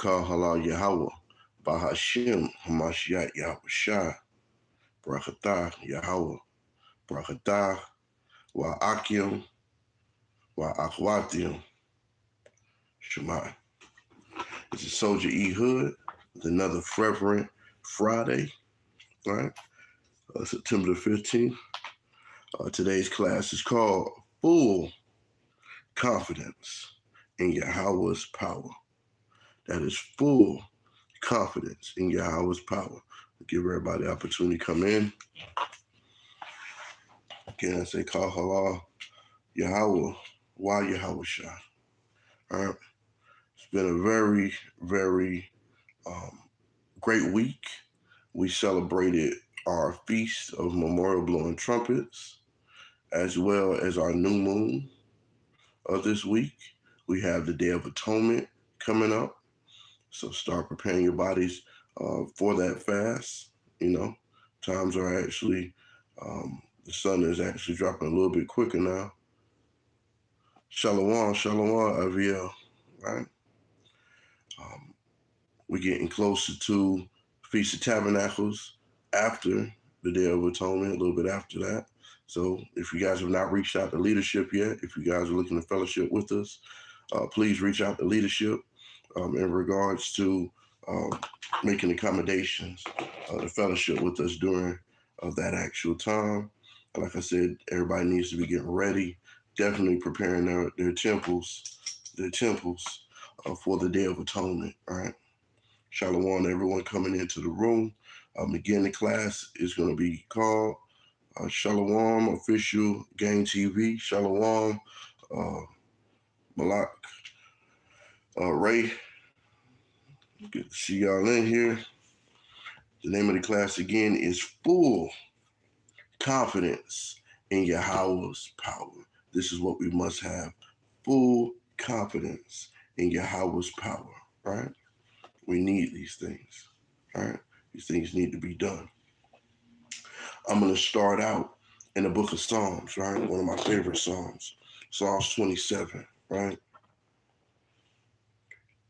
Kal Halal Yahawah, Bahashim, Hamashiach Yahawashi, Barakatah Yahawah, Barakatah, Wa'akim, Wa'akwatim, Shema. This is Soldier E. Hood with another Fervent Friday, right? September the 15th. Today's class is called Full Confidence in Yahawah's Power. That is full confidence in Yahawah's power. Give everybody the opportunity to come in. Again, I say Kal Halal Yahawah, why Yahawah'S. All right. It's been a very, very great week. We celebrated our Feast of Memorial Blowing Trumpets, as well as our new moon of this week. We have the Day of Atonement coming up. So start preparing your bodies for that fast. You know, times are actually, the sun is actually dropping a little bit quicker now. Shalom, Aviel, right? We're getting closer to Feast of Tabernacles after the Day of Atonement, a little bit after that. So if you guys have not reached out to leadership yet, if you guys are looking to fellowship with us, please reach out to leadership in regards to making accommodations to fellowship with us during that actual time. Like I said, everybody needs to be getting ready, definitely preparing their temples for the Day of Atonement, all right? Shalom, everyone coming into the room. Again, the class is going to be called Shalom Official Game TV. Shalom, Malak, Ray. Good to see y'all in here. The name of the class again is Full Confidence in Yahawah's Power. This is what we must have. Full confidence in Yahawah's power, right? We need these things, all right? These things need to be done. I'm going to start out in the book of Psalms, right? One of my favorite Psalms, Psalms 27, right?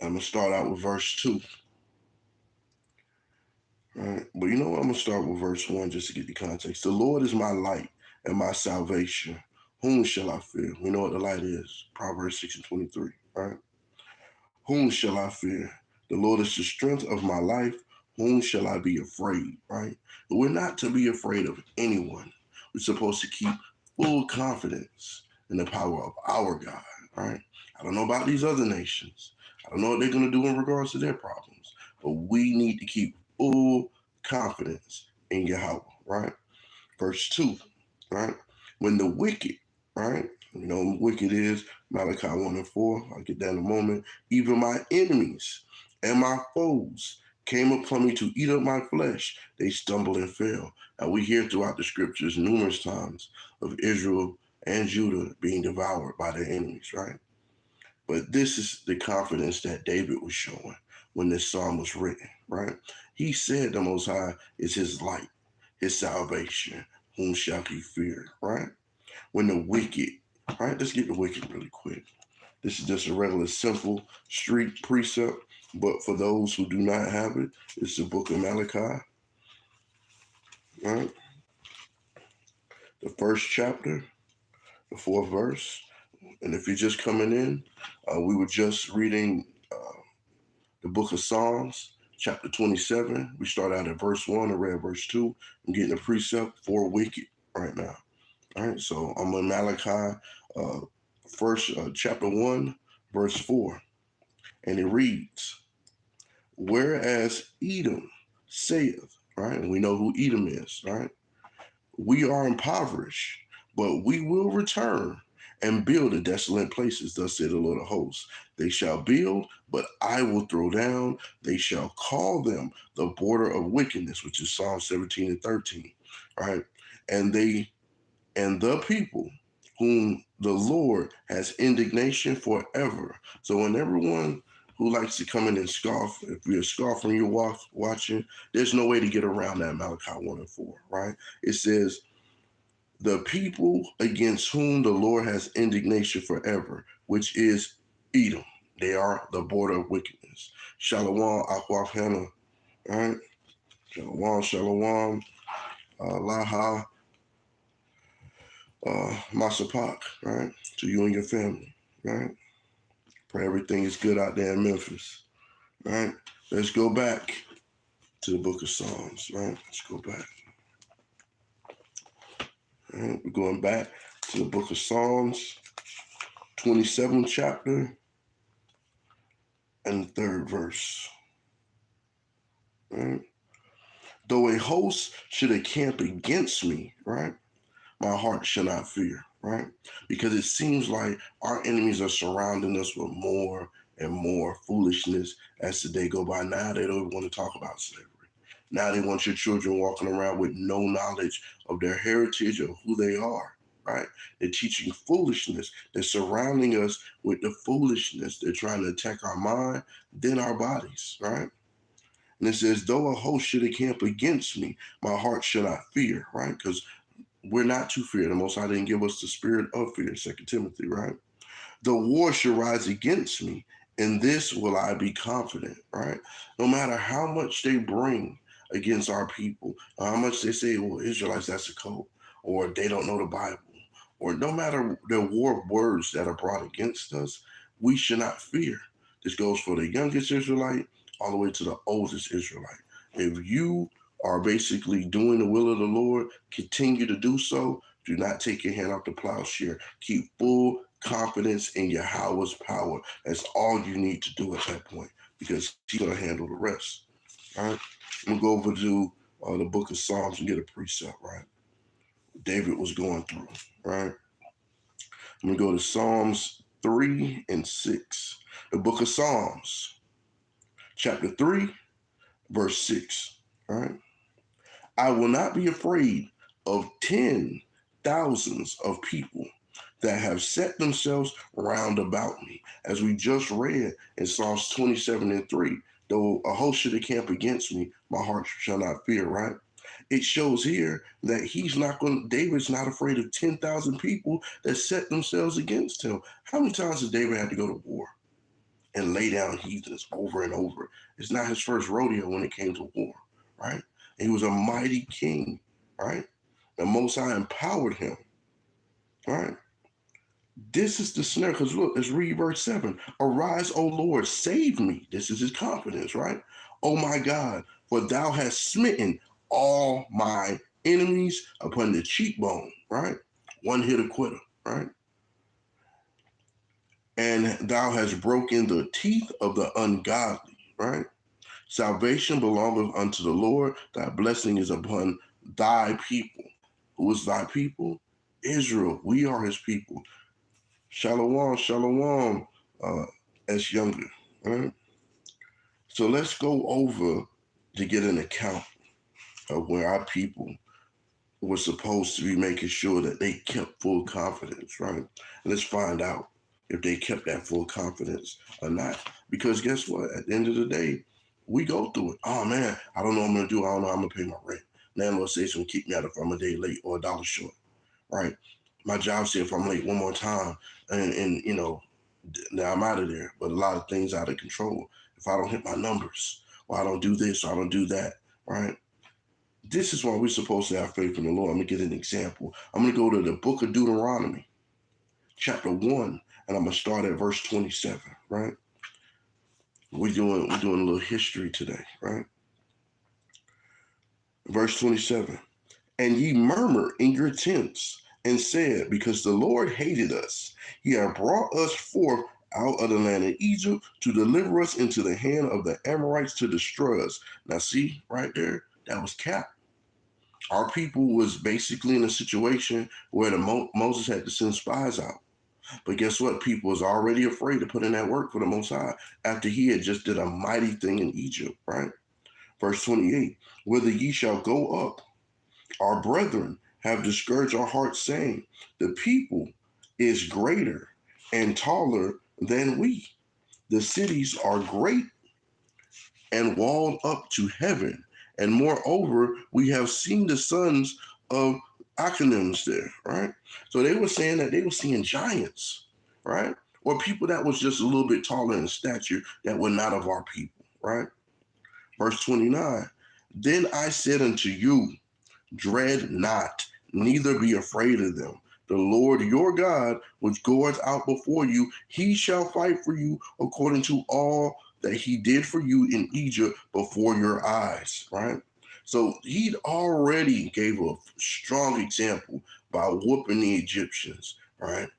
I'm going to start out with verse 2. Right. But you know what? I'm going to start with verse 1 just to get the context. The Lord is my light and my salvation. Whom shall I fear? We know what the light is. Proverbs 6:23, right? Whom shall I fear? The Lord is the strength of my life. Whom shall I be afraid, right? But we're not to be afraid of anyone. We're supposed to keep full confidence in the power of our God, right? I don't know about these other nations. I don't know what they're going to do in regards to their problems. But we need to keep full confidence in Yahawah, right? Verse 2, right? When the wicked, right? You know what wicked is, Malachi 1:4. I'll get that in a moment. Even my enemies and my foes came upon me to eat up my flesh. They stumbled and fell. Now we hear throughout the scriptures numerous times of Israel and Judah being devoured by their enemies, right? But this is the confidence that David was showing when this psalm was written, right? He said the Most High is his light, his salvation. Whom shall he fear, right? When the wicked, right? Let's get the wicked really quick. This is just a regular, simple street precept, but for those who do not have it, it's the book of Malachi, right? The first chapter, the 4th verse. And if you're just coming in, we were just reading the book of Psalms, chapter 27. We start out at verse 1 and read verse 2. I'm getting a precept for wicked right now. All right, so I'm in Malachi, chapter 1, verse 4. And it reads, whereas Edom saith, right, and we know who Edom is, right? We are impoverished, but we will return and build in desolate places, thus said the Lord of hosts. They shall build, but I will throw down. They shall call them the border of wickedness, which is Psalm 17:13, right? And the people whom the Lord has indignation forever. So when everyone who likes to come in and scoff, if you're scoffing, you're watching, there's no way to get around that Malachi 1:4, right? It says, the people against whom the Lord has indignation forever, which is Edom. They are the border of wickedness. Shalom, Akwaf Hannah. All right. Shalom. Laha, Masapak, right? To you and your family, right? Pray everything is good out there in Memphis, right? Let's go back to the book of Psalms, right? Let's go back. All right? We're going back to the book of Psalms, 27th chapter, and the 3rd verse. Right? Though a host should encamp against me, right? My heart shall not fear, right? Because it seems like our enemies are surrounding us with more and more foolishness as the day go by. Now they don't want to talk about slavery. Now they want your children walking around with no knowledge of their heritage or who they are, right? They're teaching foolishness. They're surrounding us with the foolishness. They're trying to attack our mind, then our bodies, right? And it says, though a host should encamp against me, my heart shall not fear, right? Because we're not to fear. The Most High didn't give us the spirit of fear, 2 Timothy, right? The war shall rise against me, in this will I be confident, right? No matter how much they bring against our people, or how much they say, well, Israelites, that's a cult, or they don't know the Bible, or no matter the war words that are brought against us, we should not fear. This goes for the youngest Israelite all the way to the oldest Israelite. If you are basically doing the will of the Lord, continue to do so. Do not take your hand off the plowshare. Keep full confidence in Yahawah's power. That's all you need to do at that point, because he's going to handle the rest. All right? I'm going to go over to the book of Psalms and get a precept, right? David was going through, right? I'm going to go to Psalms 3 and 6. The book of Psalms, chapter 3, verse 6, all right? I will not be afraid of 10,000s of people that have set themselves round about me. As we just read in Psalms 27 and 3, though a host should encamp against me, my heart shall not fear, right? It shows here that David's not afraid of 10,000 people that set themselves against him. How many times has David had to go to war and lay down heathens over and over? It's not his first rodeo when it came to war, right? He was a mighty king, right? The Most High empowered him, right? This is the snare, because look, let's read verse 7. Arise, O Lord, save me. This is his confidence, right? Oh my God, for thou hast smitten all my enemies upon the cheekbone, right? One hit quitter, right? And thou hast broken the teeth of the ungodly, right? Salvation belongeth unto the Lord. Thy blessing is upon thy people. Who is thy people? Israel. We are his people. Shalom, as younger. Right? So let's go over to get an account of where our people were supposed to be making sure that they kept full confidence, right? And let's find out if they kept that full confidence or not. Because guess what? At the end of the day, we go through it. Oh man, I don't know what I'm gonna do. I don't know how I'm gonna pay my rent. Landlord says he's gonna kick me out if I'm a day late or $1 short, right? My job said if I'm late one more time, and you know, now I'm out of there. But a lot of things out of control. If I don't hit my numbers, or I don't do this, or I don't do that, right? This is why we're supposed to have faith in the Lord. I'm gonna get an example. I'm gonna go to the book of Deuteronomy, chapter 1, and I'm gonna start at verse 27, right? We're doing a little history today, right? Verse 27. And ye murmured in your tents and said, because the Lord hated us, he hath brought us forth out of the land of Egypt to deliver us into the hand of the Amorites to destroy us. Now see, right there, that was Capt. Our people was basically in a situation where Moses had to send spies out. But guess what? People was already afraid to put in that work for the Most High after he had just did a mighty thing in Egypt, right? Verse 28, whither ye shall go up, our brethren have discouraged our hearts, saying, the people is greater and taller than we. The cities are great and walled up to heaven. And moreover, we have seen the sons of Achanims there, right? So they were saying that they were seeing giants, right? Or people that was just a little bit taller in stature that were not of our people, right? Verse 29, then I said unto you, dread not, neither be afraid of them. The Lord your God, which goeth out before you, he shall fight for you according to all that he did for you in Egypt before your eyes, right? So he'd already gave a strong example by whooping the Egyptians, right?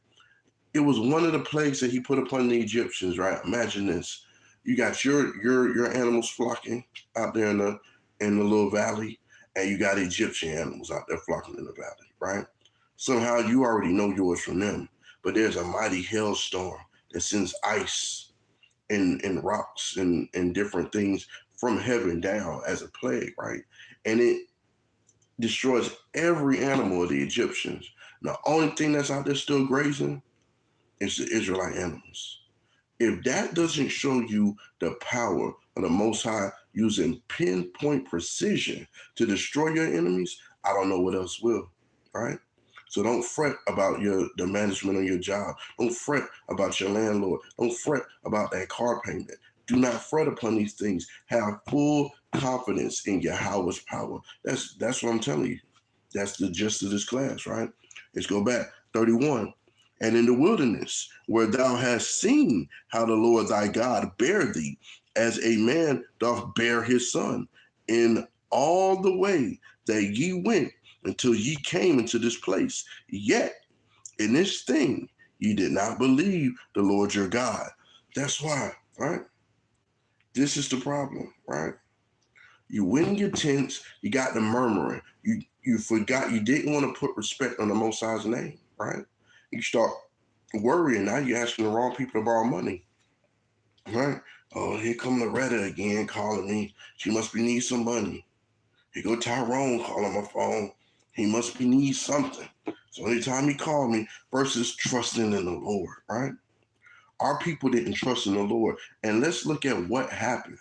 It was one of the plagues that he put upon the Egyptians, right? Imagine this. You got your animals flocking out there in the little valley, and you got Egyptian animals out there flocking in the valley, right? Somehow you already know yours from them, but there's a mighty hailstorm that sends ice and rocks and different things from heaven down as a plague, right? And it destroys every animal of the Egyptians. The only thing that's out there still grazing is the Israelite animals. If that doesn't show you the power of the Most High using pinpoint precision to destroy your enemies, I don't know what else will, right? So don't fret about the management of your job. Don't fret about your landlord. Don't fret about that car payment. Do not fret upon these things. Have full confidence in Yahawah's power. That's what I'm telling you. That's the gist of this class, right? Let's go back. 31. And in the wilderness, where thou hast seen how the Lord thy God bare thee, as a man doth bear his son, in all the way that ye went until ye came into this place. Yet in this thing ye did not believe the Lord your God. That's why, right? This is the problem, right? You went in your tents, you got the murmuring. You forgot, you didn't want to put respect on the Most High's name, right? You start worrying. Now you're asking the wrong people to borrow money, right? Oh, here come Loretta again calling me. She must be need some money. Here go Tyrone calling my phone. He must be need something. So anytime he called me, versus trusting in the Lord, right? Our people didn't trust in the Lord. And let's look at what happened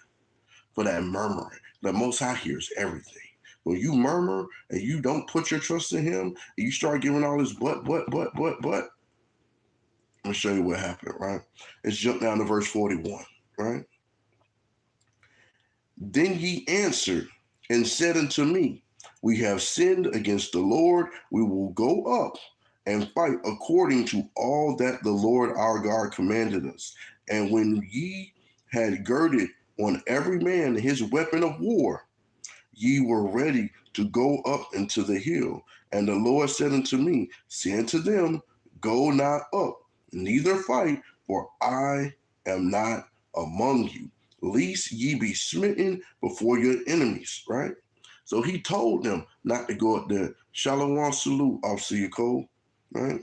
for that murmuring. The Most High hears everything. When you murmur and you don't put your trust in him, and you start giving all this but, let me show you what happened, right? Let's jump down to verse 41, right? Then ye answered and said unto me, we have sinned against the Lord. We will go up and fight according to all that the Lord our God commanded us. And when ye had girded on every man his weapon of war, ye were ready to go up into the hill. And the Lord said unto me, say unto them, go not up, neither fight, for I am not among you, lest ye be smitten before your enemies, right? So he told them not to go up there. Shalom salute, Officer Yacole, right?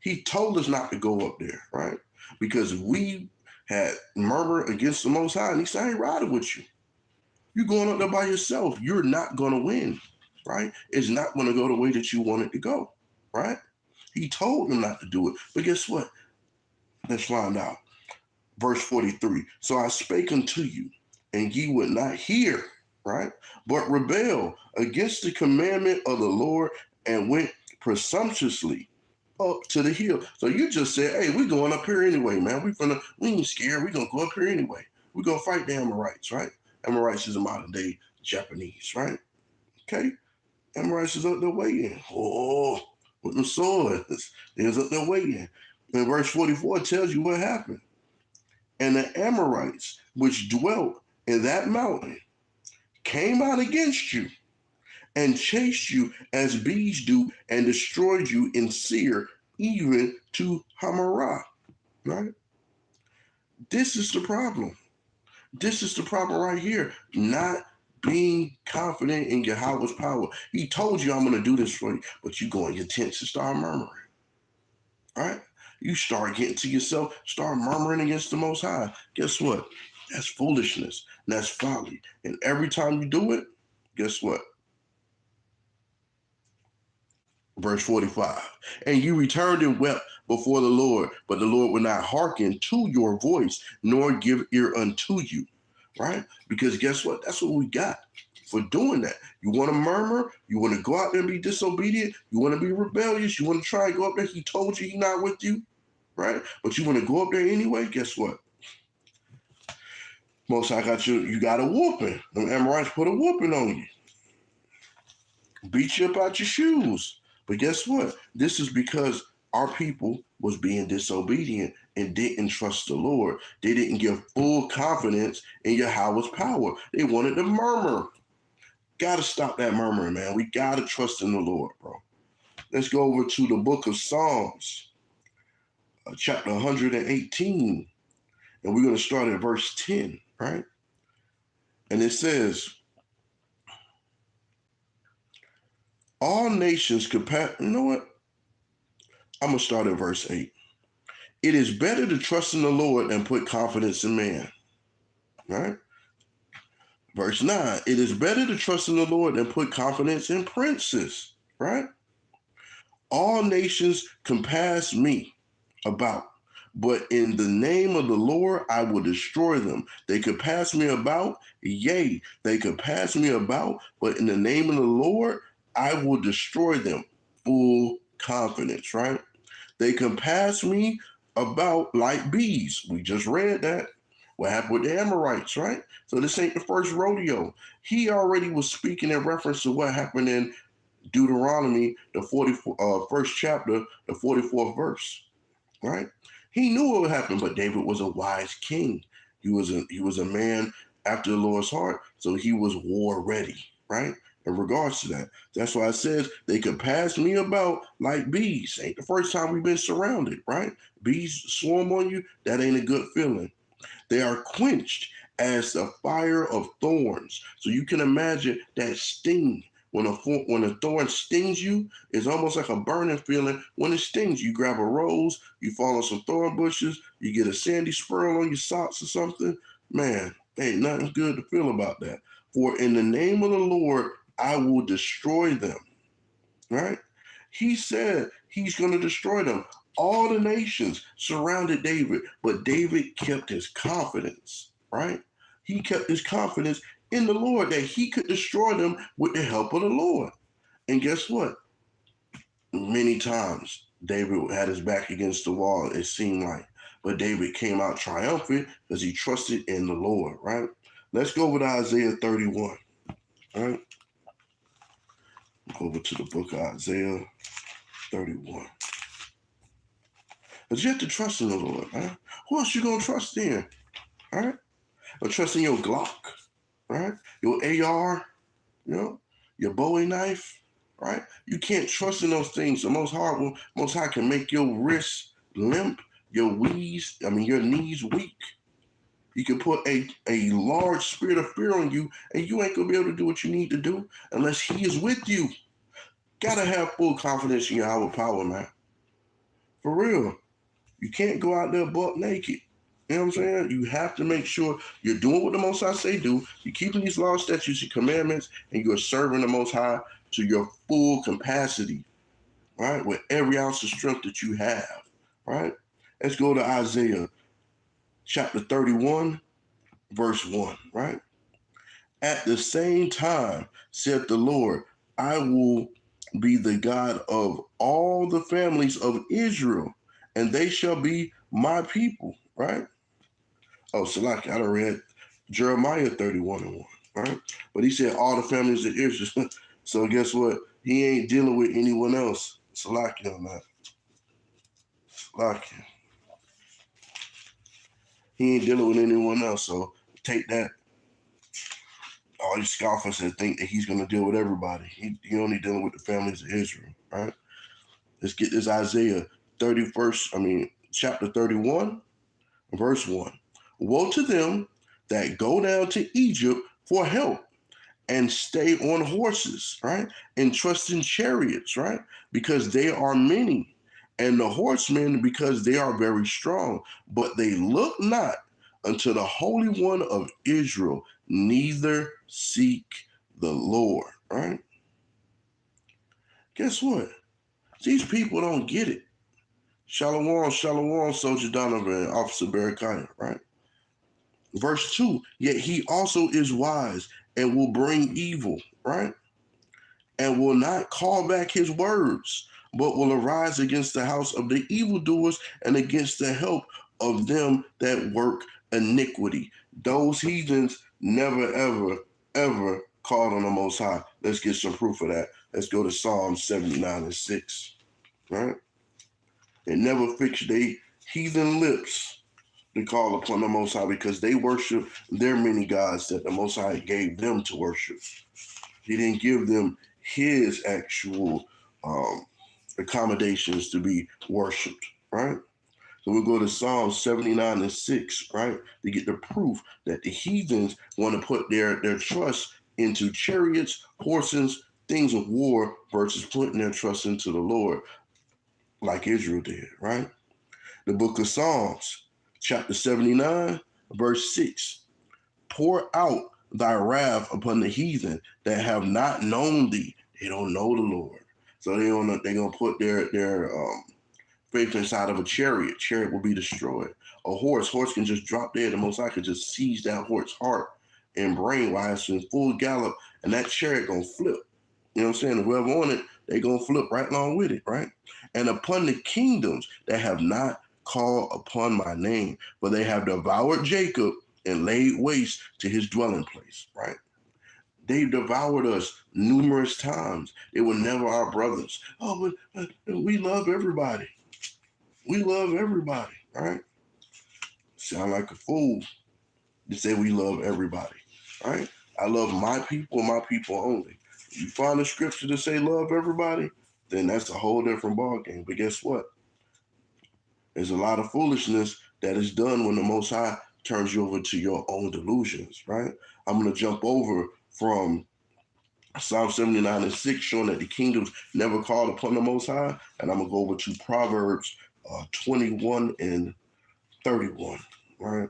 He told us not to go up there, right? Because we had murmured against the Most High, and he said, I ain't riding with you. You're going up there by yourself. You're not going to win, right? It's not going to go the way that you want it to go, right? He told them not to do it. But guess what? Let's find out. Verse 43. So I spake unto you, and ye would not hear, right? But rebel against the commandment of the Lord and went presumptuously up to the hill. So you just said, hey, we're going up here anyway, man. We ain't scared. We're going to go up here anyway. We're going to fight the Amorites, right? Amorites is a modern day Japanese, right? Okay. Amorites is up there waiting. Oh, with the swords. They was up there waiting. And verse 44 tells you what happened. And the Amorites, which dwelt in that mountain, came out against you and chased you as bees do and destroyed you in Seir, even to Hamarah, right? This is the problem. This is the problem right here. Not being confident in Yahawah's power. He told you, I'm going to do this for you, but you go in your tent to start murmuring, right? You start getting to yourself, start murmuring against the Most High. Guess what? That's foolishness. And that's folly. And every time you do it, guess what? Verse 45. And you returned and wept before the Lord, but the Lord would not hearken to your voice, nor give ear unto you, right? Because guess what? That's what we got for doing that. You want to murmur, you want to go out there and be disobedient, you want to be rebellious, you want to try and go up there. He told you he's not with you, right? But you want to go up there anyway, guess what? Most High got you got a whooping. Them Amorites put a whooping on you. Beat you up out your shoes. But guess what? This is because our people was being disobedient and didn't trust the Lord. They didn't give full confidence in Yahawah's power. They wanted to murmur. Got to stop that murmuring, man. We got to trust in the Lord, bro. Let's go over to the book of Psalms, chapter 118. And we're going to start at verse 10, right? And it says, all nations compare. You know what? I'm going to start at verse 8. It is better to trust in the Lord than put confidence in man. Right? Verse 9. It is better to trust in the Lord than put confidence in princes. Right? All nations compass me about, but in the name of the Lord I will destroy them. They could pass me about, yea, they could pass me about, but in the name of the Lord I will destroy them. Full confidence, right? They can pass me about like bees. We just read that. What happened with the Amorites, right? So this ain't the first rodeo. He already was speaking in reference to what happened in Deuteronomy, the 41st chapter, the 44th verse, right? He knew what would happen, but David was a wise king. He was a man after the Lord's heart, so he was war ready, right? In regards to that. That's why it says they could pass me about like bees. Ain't the first time we've been surrounded, right? Bees swarm on you, that ain't a good feeling. They are quenched as the fire of thorns. So you can imagine that sting. When a thorn stings you, it's almost like a burning feeling. When it stings, you grab a rose, you fall on some thorn bushes, you get a sandy spurl on your socks or something. Man, ain't nothing good to feel about that. For in the name of the Lord, I will destroy them. Right? He said he's going to destroy them. All the nations surrounded David, but David kept his confidence. Right? He kept his confidence in the Lord that he could destroy them with the help of the Lord. And guess what? Many times David had his back against the wall, it seemed like. But David came out triumphant because he trusted in the Lord, right? Let's go over to Isaiah 31, right? Go over to the book of Isaiah 31. But you have to trust in the Lord, right? Who else you going to trust in, right? Or trust in your Glock, right? Your AR, your Bowie knife, right? You can't trust in those things. The Most High can make your wrists limp, your knees weak. He can put a large spirit of fear on you, and you ain't gonna be able to do what you need to do unless He is with you. Gotta have full confidence in your power, man. For real. You can't go out there butt naked. You know what I'm saying? You have to make sure you're doing what the Most High say do. You're keeping these laws, statutes, and commandments, and you're serving the Most High to your full capacity, right? With every ounce of strength that you have, right? Let's go to Isaiah chapter 31, verse 1, right? At the same time, said the Lord, I will be the God of all the families of Israel, and they shall be my people, right? Oh, Salaki, I done read Jeremiah 31:1, right? But he said all the families of Israel. So guess what? He ain't dealing with anyone else. Salaki on that. Salaki. He ain't dealing with anyone else. So take that. All you scoffers that think that he's going to deal with everybody. He only dealing with the families of Israel, right? Let's get this Isaiah chapter 31, verse 1. Woe to them that go down to Egypt for help and stay on horses, right? And trust in chariots, right? Because they are many, and the horsemen because they are very strong. But they look not unto the Holy One of Israel, neither seek the Lord, right? Guess what? These people don't get it. Shalom, Soldier Donovan, Officer Barakiah, right? Verse 2, yet he also is wise and will bring evil, right? And will not call back his words, but will arise against the house of the evildoers and against the help of them that work iniquity. Those heathens never, ever, ever called on the Most High. Let's get some proof of that. Let's go to Psalm 79:6. Right? It never fixed their heathen lips to call upon the Most High because they worship their many gods that the Most High gave them to worship. He didn't give them his actual accommodations to be worshipped, right? So we'll go to Psalm 79:6, right? To get the proof that the heathens want to put their trust into chariots, horses, things of war versus putting their trust into the Lord like Israel did, right? The book of Psalms, chapter 79, verse 6. Pour out thy wrath upon the heathen that have not known thee. They don't know the Lord. So they're gonna put their faith inside of a chariot. Chariot will be destroyed. A horse can just drop dead. The Most High could just seize that horse's heart and brain while it's in full gallop, and that chariot gonna flip. You know what I'm saying? Whoever on it, they gonna flip right along with it, right? And upon the kingdoms that have not called upon my name, for they have devoured Jacob and laid waste to his dwelling place, right? They devoured us numerous times. They were never our brothers. Oh, but we love everybody. We love everybody, right? Sound like a fool to say we love everybody, right? I love my people only. If you find a scripture to say love everybody, then that's a whole different ballgame. But guess what? There's a lot of foolishness that is done when the Most High turns you over to your own delusions, right? I'm going to jump over from Psalm 79:6, showing that the kingdoms never called upon the Most High, and I'm going to go over to Proverbs 21:31, right?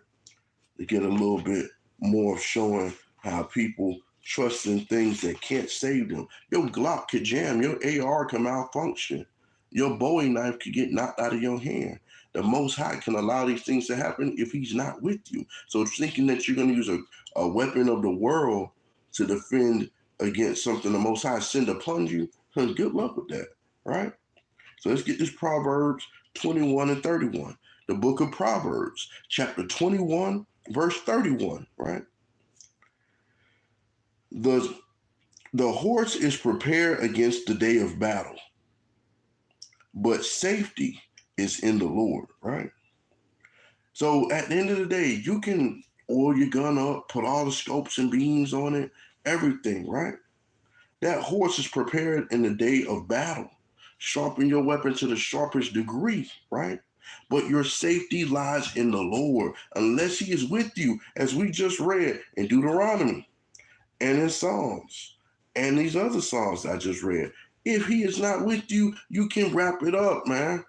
To get a little bit more of showing how people trust in things that can't save them. Your Glock could jam, your AR can malfunction, your Bowie knife could get knocked out of your hand. The Most High can allow these things to happen if he's not with you. So thinking that you're going to use a weapon of the world to defend against something the Most High send upon you, good luck with that, right? So let's get this Proverbs 21:31. The book of Proverbs, chapter 21, verse 31, right? The horse is prepared against the day of battle, but safety is in the Lord, right? So at the end of the day, you can oil your gun up, put all the scopes and beams on it, everything, right? That horse is prepared in the day of battle. Sharpen your weapon to the sharpest degree, right? But your safety lies in the Lord, unless he is with you, as we just read in Deuteronomy and in Psalms and these other Psalms I just read. If he is not with you, you can wrap it up, man.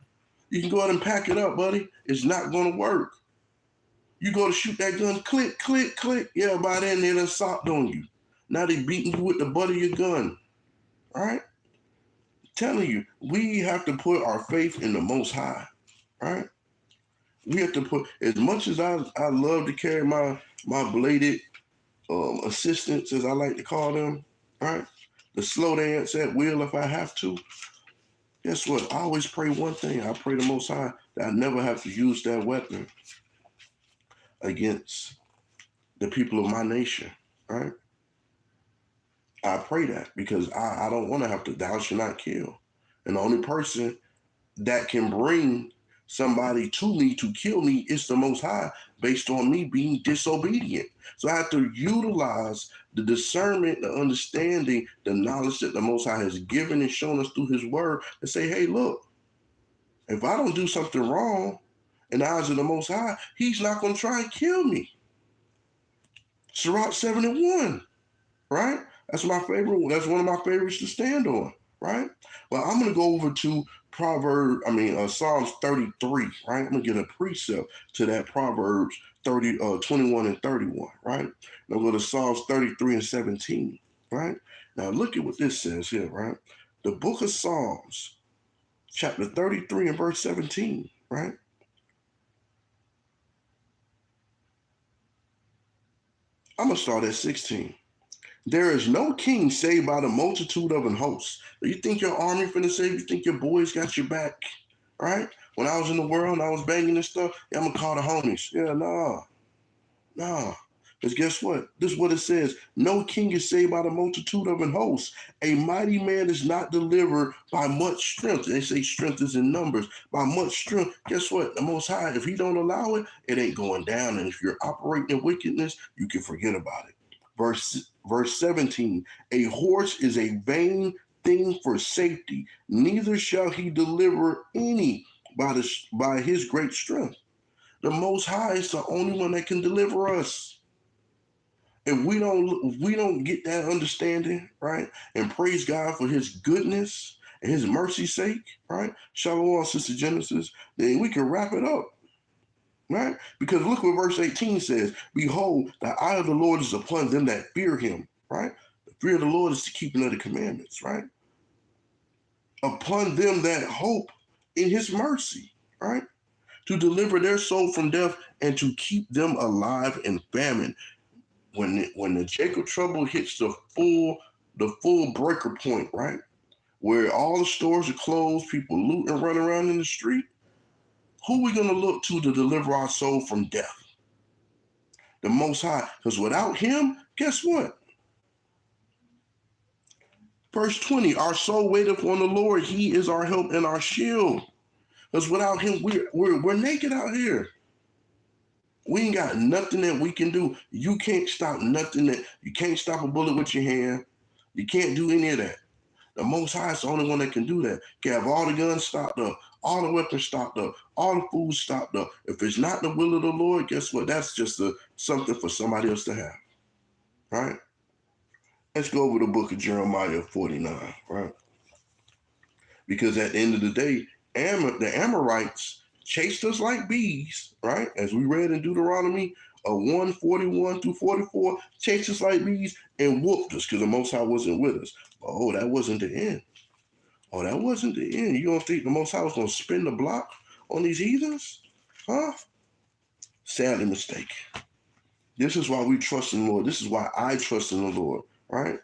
You can go ahead and pack it up, buddy. It's not going to work. You go to shoot that gun, click, click, click. Yeah, by then they done socked on you. Now they beating you with the butt of your gun, all right? Telling you, we have to put our faith in the Most High, right? We have to put, as much as I love to carry my bladed assistants, as I like to call them, right? The slow dance at will if I have to. Guess what? I always pray one thing. I pray the Most High that I never have to use that weapon against the people of my nation, right? I pray that because I don't want to have to, thou shalt not kill. And the only person that can bring somebody to me to kill me is the Most High based on me being disobedient. So I have to utilize the discernment, the understanding, the knowledge that the Most High has given and shown us through his word and say, hey, look, if I don't do something wrong in the eyes of the Most High, he's not going to try and kill me. Sirach 71, right? That's my favorite. That's one of my favorites to stand on, right? Well, I'm going to go over to Psalms 33, right? I'm going to get a precept to that Proverbs 21:31, right? Now go to Psalms 33:17, right? Now look at what this says here, right? The book of Psalms, chapter 33 and verse 17, right? I'm going to start at 16. There is no king saved by the multitude of an host. Do you think your army finna save you? Think your boys got your back? Right? When I was in the world and I was banging and stuff, yeah, I'm gonna call the homies. Yeah, nah. Because guess what? This is what it says. No king is saved by the multitude of an host. A mighty man is not delivered by much strength. They say strength is in numbers. By much strength, guess what? The Most High, if he don't allow it, it ain't going down. And if you're operating in wickedness, you can forget about it. Verse 17, a horse is a vain thing for safety. Neither shall he deliver any by his great strength. The Most High is the only one that can deliver us. If we don't get that understanding, right, and praise God for his goodness and his mercy's sake, right, Shalom, Sister Genesis, then we can wrap it up, right? Because look what verse 18 says, behold, the eye of the Lord is upon them that fear him, right? The fear of the Lord is the keeping of the commandments, right? Upon them that hope in his mercy, right? To deliver their soul from death and to keep them alive in famine. When the Jacob trouble hits the full breaker point, right, where all the stores are closed, people loot and run around in the street, who are we going to look to deliver our soul from death? The Most High. Because without him, guess what? Verse 20, our soul waiteth on the Lord. He is our help and our shield. Because without him, we're naked out here. We ain't got nothing that we can do. You can't stop nothing you can't stop a bullet with your hand. You can't do any of that. The Most High is the only one that can do that. Can have all the guns stopped up, all the weapons stopped up, all the food stopped up. If it's not the will of the Lord, guess what? That's just something for somebody else to have, right? Let's go over the book of Jeremiah 49, right? Because at the end of the day, the Amorites chased us like bees, right? As we read in Deuteronomy 1:41 through 44, chased us like bees and whooped us because the Most High wasn't with us. Oh, that wasn't the end. Oh, that wasn't the end. You don't think the Most High was going to spin the block on these heathens? Huh? Sadly mistake. This is why we trust in the Lord. This is why I trust in the Lord, right?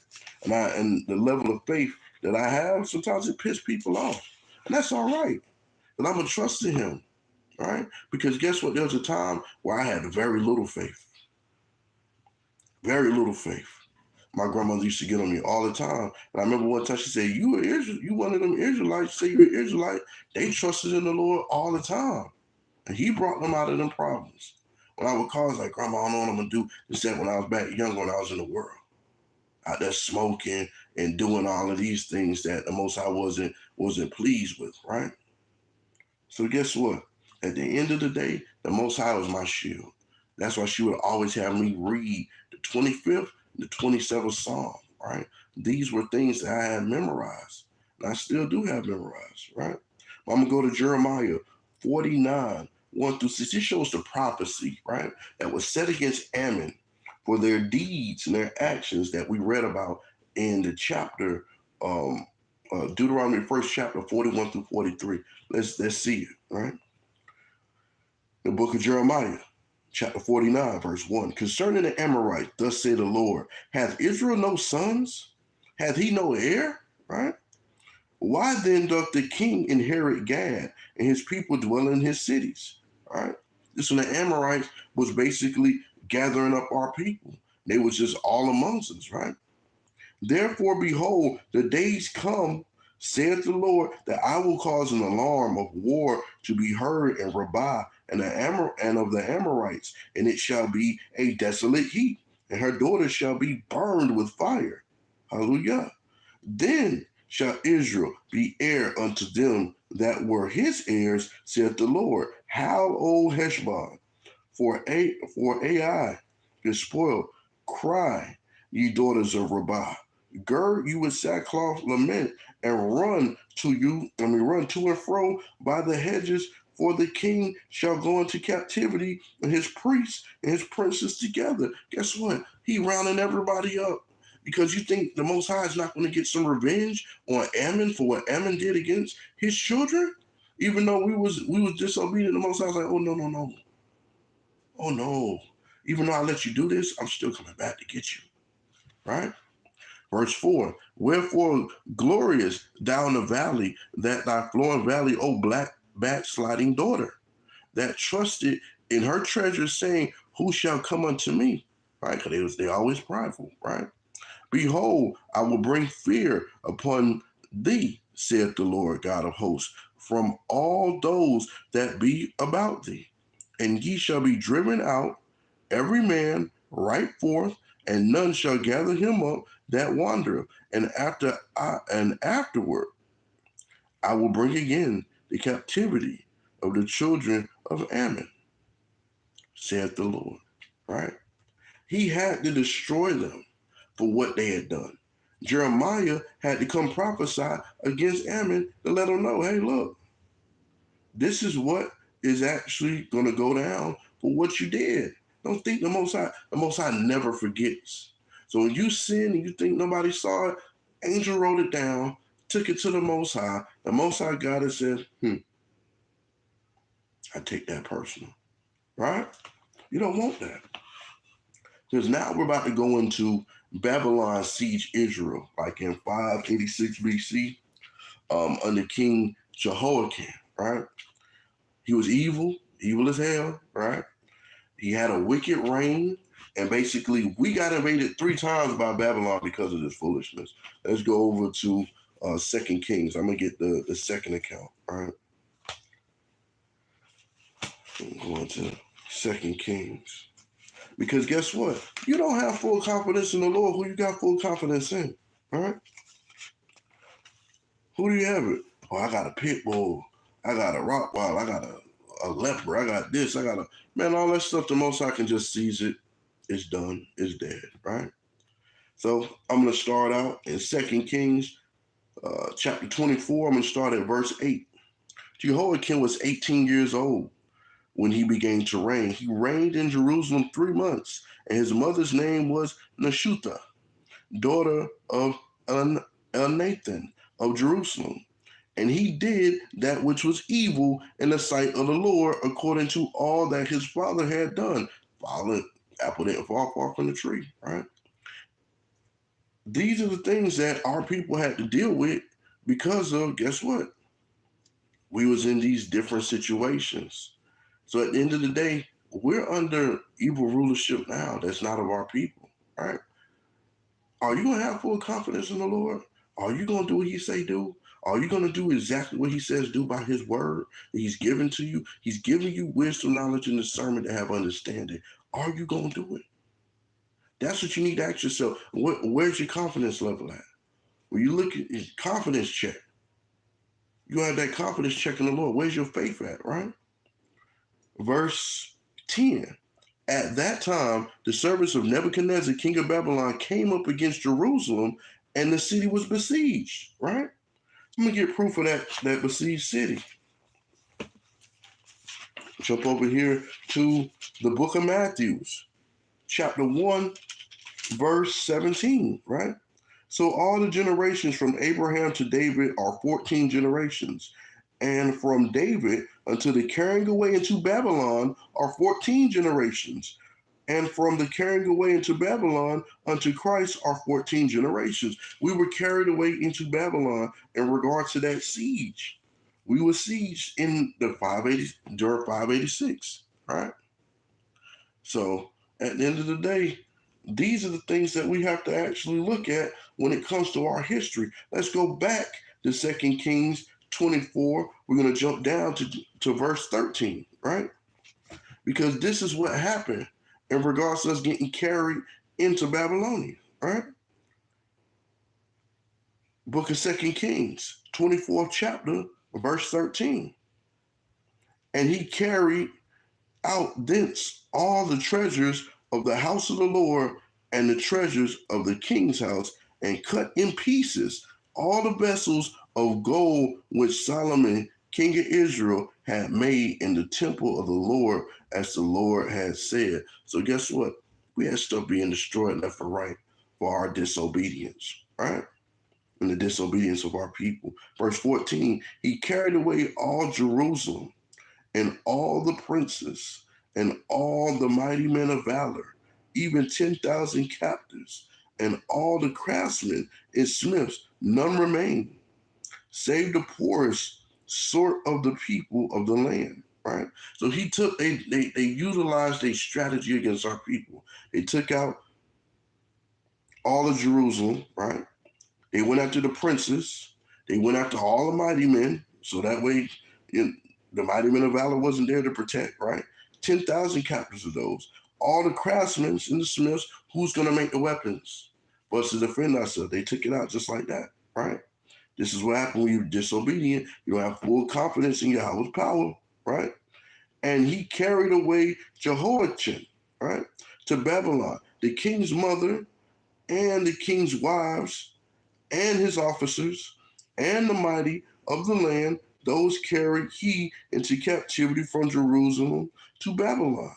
And the level of faith that I have, sometimes it pisses people off. And that's all right. But I'm going to trust in him, right? Because guess what? There was a time where I had very little faith. Very little faith. My grandmother used to get on me all the time. And I remember one time she said, you one of them Israelites, say you're an Israelite. They trusted in the Lord all the time. And he brought them out of them problems. When I would call, I was like, Grandma, I don't know what I'm going to do. This that when I was back young, when I was in the world. Out there smoking and doing all of these things that the Most High wasn't pleased with, right? So guess what? At the end of the day, the Most High was my shield. That's why she would always have me read the 25th and the 27th Psalm, right? These were things that I had memorized, and I still do have memorized, right? But I'm going to go to Jeremiah 49, 1 through 6. This shows the prophecy, right, that was set against Ammon for their deeds and their actions that we read about in the chapter, Deuteronomy 1st chapter 41 through 43. Let's see it, right? The book of Jeremiah, chapter 49, verse 1. Concerning the Amorite, thus say the Lord, hath Israel no sons? Hath he no heir? Right? Why then doth the king inherit Gad, and his people dwell in his cities? Right? This when the Amorites was basically gathering up our people. They was just all amongst us, right? Therefore, behold, the days come, saith the Lord, that I will cause an alarm of war to be heard in Rabbah and of the Amorites, and it shall be a desolate heap, and her daughters shall be burned with fire. Hallelujah. Then shall Israel be heir unto them that were his heirs, saith the Lord. Howl, O Heshbon, for Ai is spoiled. Cry, ye daughters of Rabbah. Gird you with sackcloth, lament, and run to and fro by the hedges, for the king shall go into captivity, and his priests and his princes together. Guess what? He rounding everybody up. Because you think the Most High is not going to get some revenge on Ammon for what Ammon did against his children? Even though we was disobedient, the Most High was like, oh, no. Oh, no. Even though I let you do this, I'm still coming back to get you. Right? Verse 4, wherefore glorious thou in the valley, that thy flowing valley, O black backsliding daughter, that trusted in her treasure, saying, who shall come unto me? right? Because they always prideful, right? Behold, I will bring fear upon thee, saith the Lord God of hosts, from all those that be about thee. And ye shall be driven out, every man right forth, and none shall gather him up that wandereth. And afterward I will bring again the captivity of the children of Ammon, saith the Lord. Right? He had to destroy them for what they had done. Jeremiah had to come prophesy against Ammon to let them know, hey, look, this is what is actually going to go down for what you did. Don't think the Most High never forgets. So when you sin and you think nobody saw it, angel wrote it down, took it to the Most High. The Most High got it, said, I take that personal, right? You don't want that. Because now we're about to go into Babylon siege Israel, like in 586 BC, under King Jehoiakim, right? He was evil as hell, right? He had a wicked reign, and basically we got invaded 3 times by Babylon because of this foolishness. Let's go over to 2 Kings. I'm going to get the second account, right? I'm going to 2 Kings. Because guess what? You don't have full confidence in the Lord. Who you got full confidence in? All right? Who do you have it? Oh, I got a pit bull. I got a Rottweiler. I got a leopard. I got this. I got a... Man, all that stuff, the Most High can just seize it. It's done. It's dead, right? So I'm going to start out in 2 Kings chapter 24. I'm going to start at verse 8. Jehoiakim was 18 years old when he began to reign. He reigned in Jerusalem 3 months, and his mother's name was Neshutha, daughter of Elnathan of Jerusalem. And he did that which was evil in the sight of the Lord, according to all that his father had done. Father, apple didn't fall far from the tree, right? These are the things that our people had to deal with because of, guess what? We was in these different situations. So at the end of the day, we're under evil rulership now that's not of our people, right? Are you going to have full confidence in the Lord? Are you going to do what he say do? Are you going to do exactly what he says do by his word that he's given to you? He's giving you wisdom, knowledge, and discernment to have understanding. Are you going to do it? That's what you need to ask yourself. Where's your confidence level at? When you look at his confidence check, you have that confidence check in the Lord. Where's your faith at, right? Verse 10. At that time, the servants of Nebuchadnezzar, king of Babylon, came up against Jerusalem, and the city was besieged, right? I'm going to get proof of that besieged city. Jump over here to the book of Matthew, chapter 1, verse 17, right? So all the generations from Abraham to David are 14 generations. And from David until the carrying away into Babylon are 14 generations. And from the carrying away into Babylon unto Christ are 14 generations. We were carried away into Babylon in regards to that siege. We were sieged in the 586, right? So at the end of the day, these are the things that we have to actually look at when it comes to our history. Let's go back to 2 Kings 24. We're going to jump down to verse 13, right? Because this is what happened in regards to us getting carried into Babylonia, right? Book of 2 Kings, 24th chapter, verse 13. And he carried out thence all the treasures of the house of the Lord and the treasures of the king's house, and cut in pieces all the vessels of gold which Solomon, king of Israel, had made in the temple of the Lord, as the Lord had said. So guess what? We had stuff being destroyed left and right for our disobedience, right? And the disobedience of our people. Verse 14, he carried away all Jerusalem and all the princes and all the mighty men of valor, even 10,000 captives, and all the craftsmen and smiths, none remained, save the poorest sort of the people of the land. right? So they utilized a strategy against our people. They took out all of Jerusalem, right? They went after the princes. They went after all the mighty men. So that way, you know, the mighty men of valor wasn't there to protect, right? 10,000 captives of those. All the craftsmen and the smiths, who's going to make the weapons? But to defend ourselves, they took it out just like that, right? This is what happened when you're disobedient. You don't have full confidence in Yahweh's power, right? And he carried away Jehoiachin, right, to Babylon. The king's mother and the king's wives and his officers and the mighty of the land, those carried he into captivity from Jerusalem to Babylon.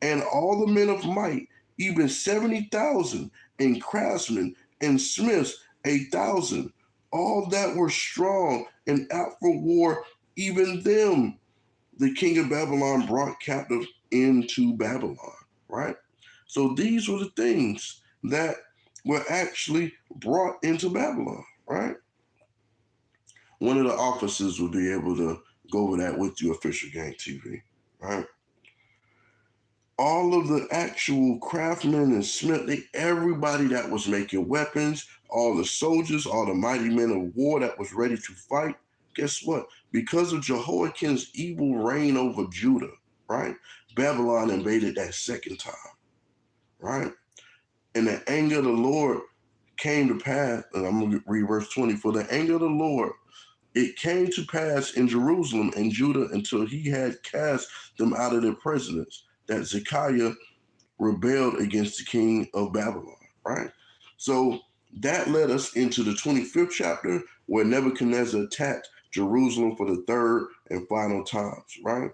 And all the men of might, even 70,000, and craftsmen and smiths 8,000, all that were strong and out for war, even them the king of Babylon brought captive into Babylon, right? So these were the things that were actually brought into Babylon, right? One of the officers will be able to go over that with you, Official Gang TV, right? All of the actual craftsmen and smith, everybody that was making weapons, all the soldiers, all the mighty men of war that was ready to fight, guess what? Because of Jehoiakim's evil reign over Judah, right? Babylon invaded that second time, right? And the anger of the Lord came to pass, and I'm going to read verse 20. For the anger of the Lord, it came to pass in Jerusalem and Judah until he had cast them out of their presidents, that Zedekiah rebelled against the king of Babylon, right? So that led us into the 25th chapter where Nebuchadnezzar attacked Jerusalem for the third and final times, right?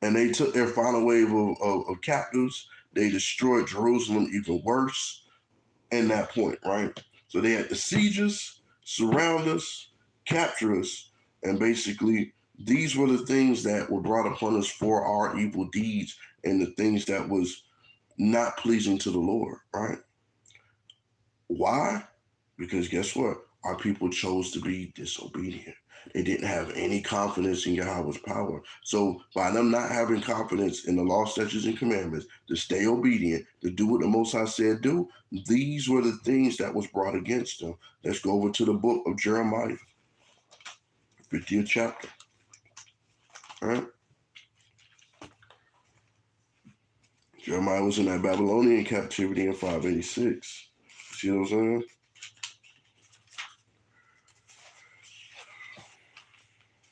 And they took their final wave of captives. They destroyed Jerusalem even worse in that point, right? So they had the sieges, surround us, capture us, and basically these were the things that were brought upon us for our evil deeds and the things that was not pleasing to the Lord, right? Why? Because guess what? Our people chose to be disobedient. They didn't have any confidence in Yahweh's power. So by them not having confidence in the law, statutes, and commandments, to stay obedient, to do what the Most High said do, these were the things that was brought against them. Let's go over to the book of Jeremiah, 50th chapter. All right? Jeremiah was in that Babylonian captivity in 586. See what I'm saying?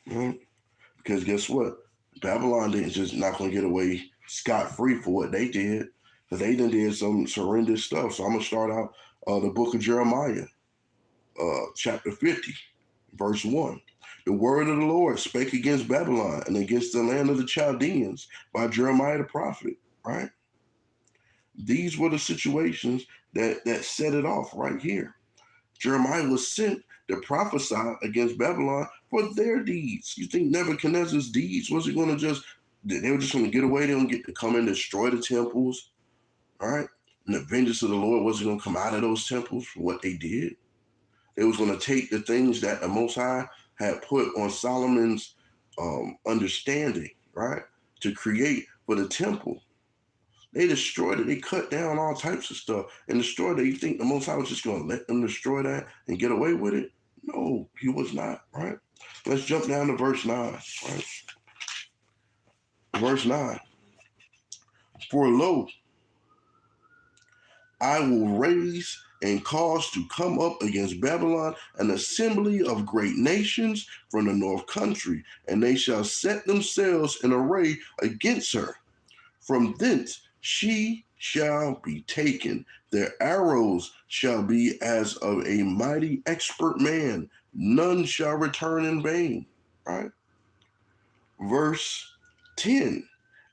Right? Because guess what? Babylon didn't just not going to get away scot-free for what they did. Because they done did some horrendous stuff. So I'm going to start out the book of Jeremiah, chapter 50, verse 1. The word of the Lord spake against Babylon and against the land of the Chaldeans by Jeremiah the prophet, right? These were the situations that set it off right here. Jeremiah was sent to prophesy against Babylon for their deeds. You think Nebuchadnezzar's deeds wasn't going to they were just going to get away? They don't get to come and destroy the temples, all right? And the vengeance of the Lord wasn't going to come out of those temples for what they did. They was going to take the things that the Most High had put on Solomon's understanding, right, to create for the temple. They destroyed it. They cut down all types of stuff and destroyed it. You think the Most High was just going to let them destroy that and get away with it? No, he was not, right? Let's jump down to verse 9, right? Verse 9. For lo, I will raise and cause to come up against Babylon an assembly of great nations from the north country, and they shall set themselves in array against her. From thence she shall be taken. Their arrows shall be as of a mighty expert man. None shall return in vain. Right? Verse 10.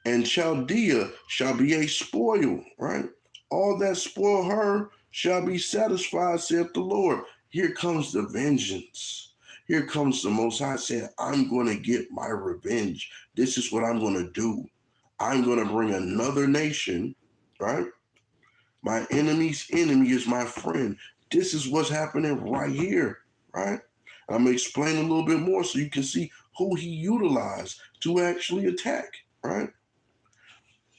And Chaldea shall be a spoil. Right? All that spoil her shall be satisfied, saith the Lord. Here comes the vengeance. Here comes the Most High saying, I'm going to get my revenge. This is what I'm going to do. I'm going to bring another nation, right? My enemy's enemy is my friend. This is what's happening right here, right? I'm going to explain a little bit more so you can see who he utilized to actually attack, right?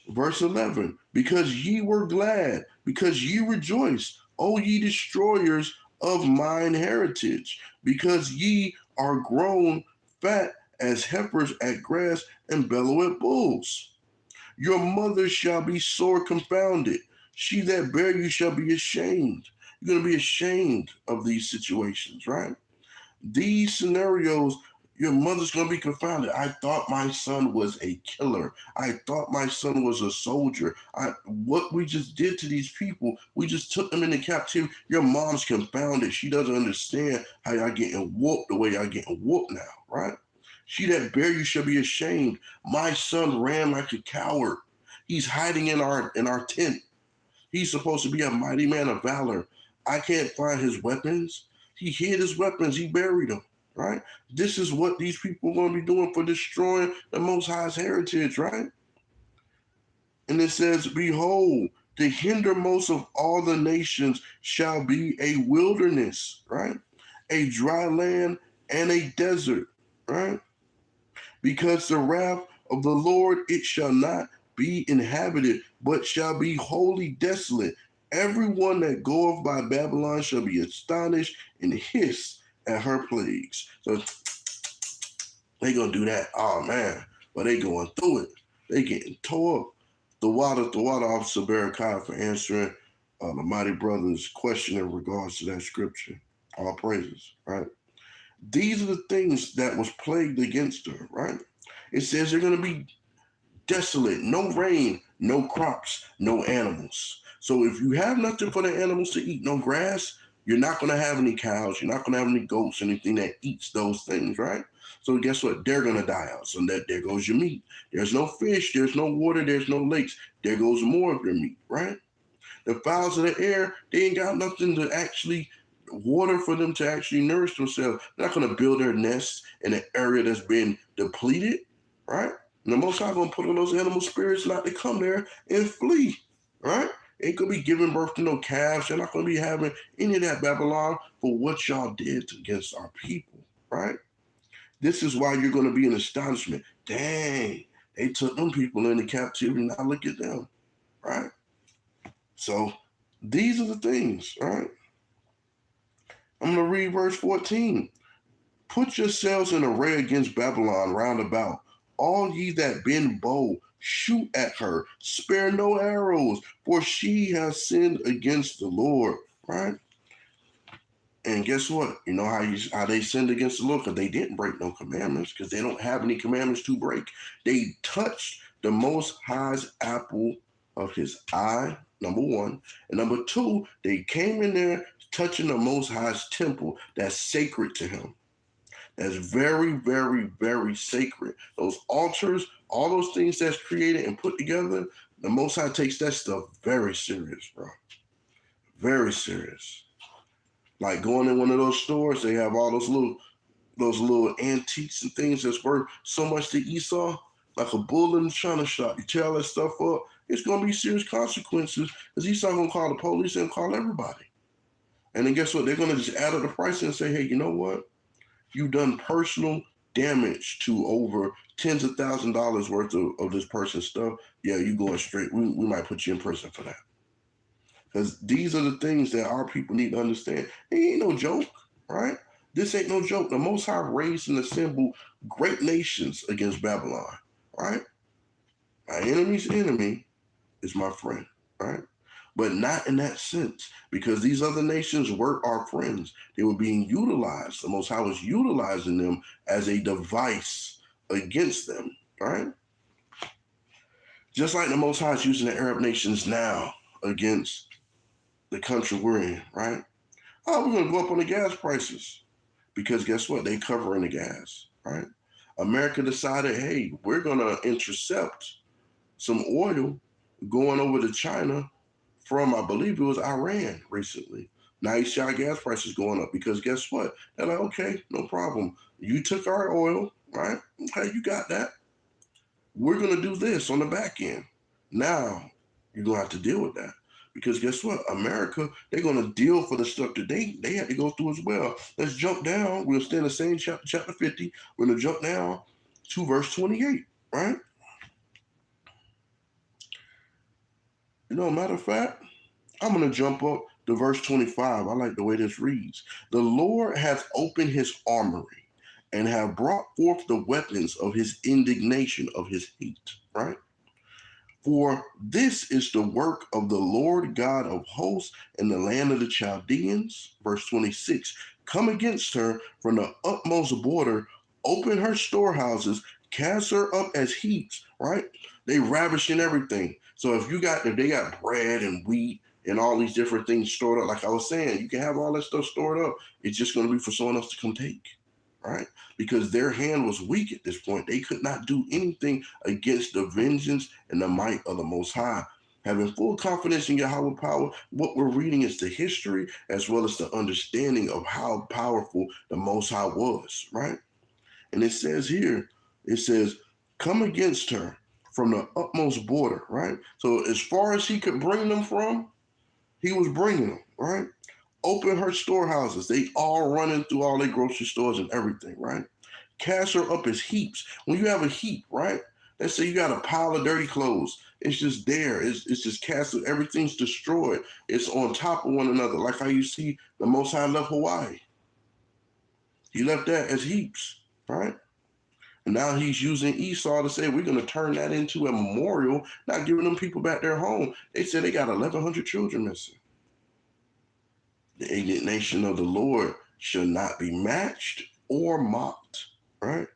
Verse 11, because ye were glad, because ye rejoiced, O ye destroyers of mine heritage, because ye are grown fat as heifers at grass and bellow at bulls. Your mother shall be sore confounded. She that bare you shall be ashamed. You're going to be ashamed of these situations, right? These scenarios, your mother's going to be confounded. I thought my son was a killer. I thought my son was a soldier. What we just did to these people, we just took them into captivity. Your mom's confounded. She doesn't understand how y'all getting whooped the way y'all getting whooped now, right? She that bare you shall be ashamed. My son ran like a coward. He's hiding in our tent. He's supposed to be a mighty man of valor. I can't find his weapons. He hid his weapons. He buried them, right? This is what these people are going to be doing for destroying the Most High's heritage, right? And it says, behold, the hindermost of all the nations shall be a wilderness, right? A dry land and a desert, right? Because the wrath of the Lord, it shall not be inhabited, but shall be wholly desolate. Everyone that goeth by Babylon shall be astonished and hiss at her plagues. So they gonna do that. Oh man, but they going through it. They getting tore up. The water officer Barakai for answering the mighty brother's question in regards to that scripture. All praises, right? These are the things that was plagued against her, right? It says they're going to be desolate, no rain, no crops, no animals. So if you have nothing for the animals to eat, no grass, you're not going to have any cows, you're not going to have any goats, anything that eats those things, right? So guess what? They're going to die out. So there goes your meat. There's no fish, there's no water, there's no lakes. There goes more of your meat, right? The fowls of the air, they ain't got nothing to actually water for them to actually nourish themselves. They're not going to build their nests in an area that's been depleted, right? And the Most High going to put on those animal spirits not to come there and flee, right? Ain't going to be giving birth to no calves. They're not going to be having any of that Babylon for what y'all did against our people, right? This is why you're going to be in astonishment. Dang, they took them people into captivity. Now look at them, right? So these are the things, right? I'm going to read verse 14. Put yourselves in array against Babylon round about. All ye that bend bow, shoot at her. Spare no arrows, for she has sinned against the Lord, right? And guess what? You know how they sinned against the Lord? Because they didn't break no commandments, because they don't have any commandments to break. They touched the Most High's apple of his eye, number one. And number two, they came in there touching the Most High's temple that's sacred to him. That's very, very, very sacred. Those altars, all those things that's created and put together, the Most High takes that stuff very serious, bro. Very serious. Like going in one of those stores, they have all those little antiques and things that's worth so much to Esau, like a bull in the china shop. You tear that stuff up, it's gonna be serious consequences, because Esau gonna call the police and call everybody. And then guess what? They're gonna just add up the price and say, hey, you know what? You've done personal damage to over tens of $1,000s worth of this person's stuff. Yeah, you going straight. We might put you in prison for that. Because these are the things that our people need to understand. It ain't no joke, right? This ain't no joke. The Most High raised and assembled great nations against Babylon, right? My enemy's enemy is my friend, right? But not in that sense, because these other nations were our friends. They were being utilized. The Most High was utilizing them as a device against them, right? Just like the Most High is using the Arab nations now against the country we're in, right? Oh, we're going to go up on the gas prices, because guess what? They covering the gas, right? America decided, hey, we're going to intercept some oil going over to China from, I believe it was Iran recently. Now you see our gas prices going up, because guess what? They're like, okay, no problem. You took our oil, right? Okay, you got that. We're going to do this on the back end. Now you're going to have to deal with that. Because guess what? America, they're going to deal for the stuff that they had to go through as well. Let's jump down. We'll stay in the same chapter 50. We're going to jump down to verse 28, right? Matter of fact, I'm going to jump up to verse 25. I like the way this reads. The Lord hath opened his armory and have brought forth the weapons of his indignation, of his hate, right? For this is the work of the Lord God of hosts in the land of the Chaldeans. Verse 26, come against her from the utmost border, open her storehouses, cast her up as heaps, right? They ravishing everything. So if they got bread and wheat and all these different things stored up, like I was saying, you can have all that stuff stored up. It's just going to be for someone else to come take, right? Because their hand was weak at this point. They could not do anything against the vengeance and the might of the Most High. Having full confidence in Yahawah power, what we're reading is the history as well as the understanding of how powerful the Most High was, right? And it says here, come against her from the utmost border, right? So as far as he could bring them from, he was bringing them, right? Open her storehouses. They all running through all their grocery stores and everything, right? Cast her up as heaps. When you have a heap, right? Let's say you got a pile of dirty clothes. It's just there. It's just cast. Everything's destroyed. It's on top of one another. Like how you see the Most High left Hawaii. He left that as heaps, right? And now he's using Esau to say we're going to turn that into a memorial, not giving them people back their home. They said they got 1,100 children missing. The indignation of the Lord shall not be matched or mocked, right?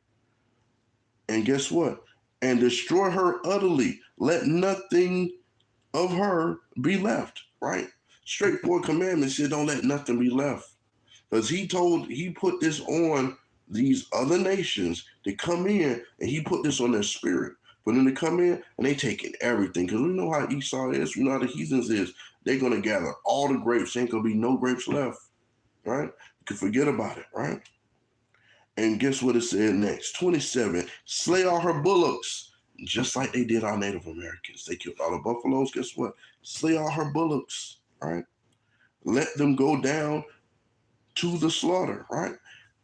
And guess what? And destroy her utterly. Let nothing of her be left, right? Straightforward commandment said don't let nothing be left. Because he put this on these other nations to come in, and he put this on their spirit for them to come in, and they taking everything. Because we know how Esau is, we know how the heathens is. They're going to gather all the grapes. Ain't going to be no grapes left, right? You can forget about it, right? And guess what it said next? 27, slay all her bullocks, just like they did our Native Americans. They killed all the buffaloes. Guess what? Slay all her bullocks, right? Let them go down to the slaughter, right?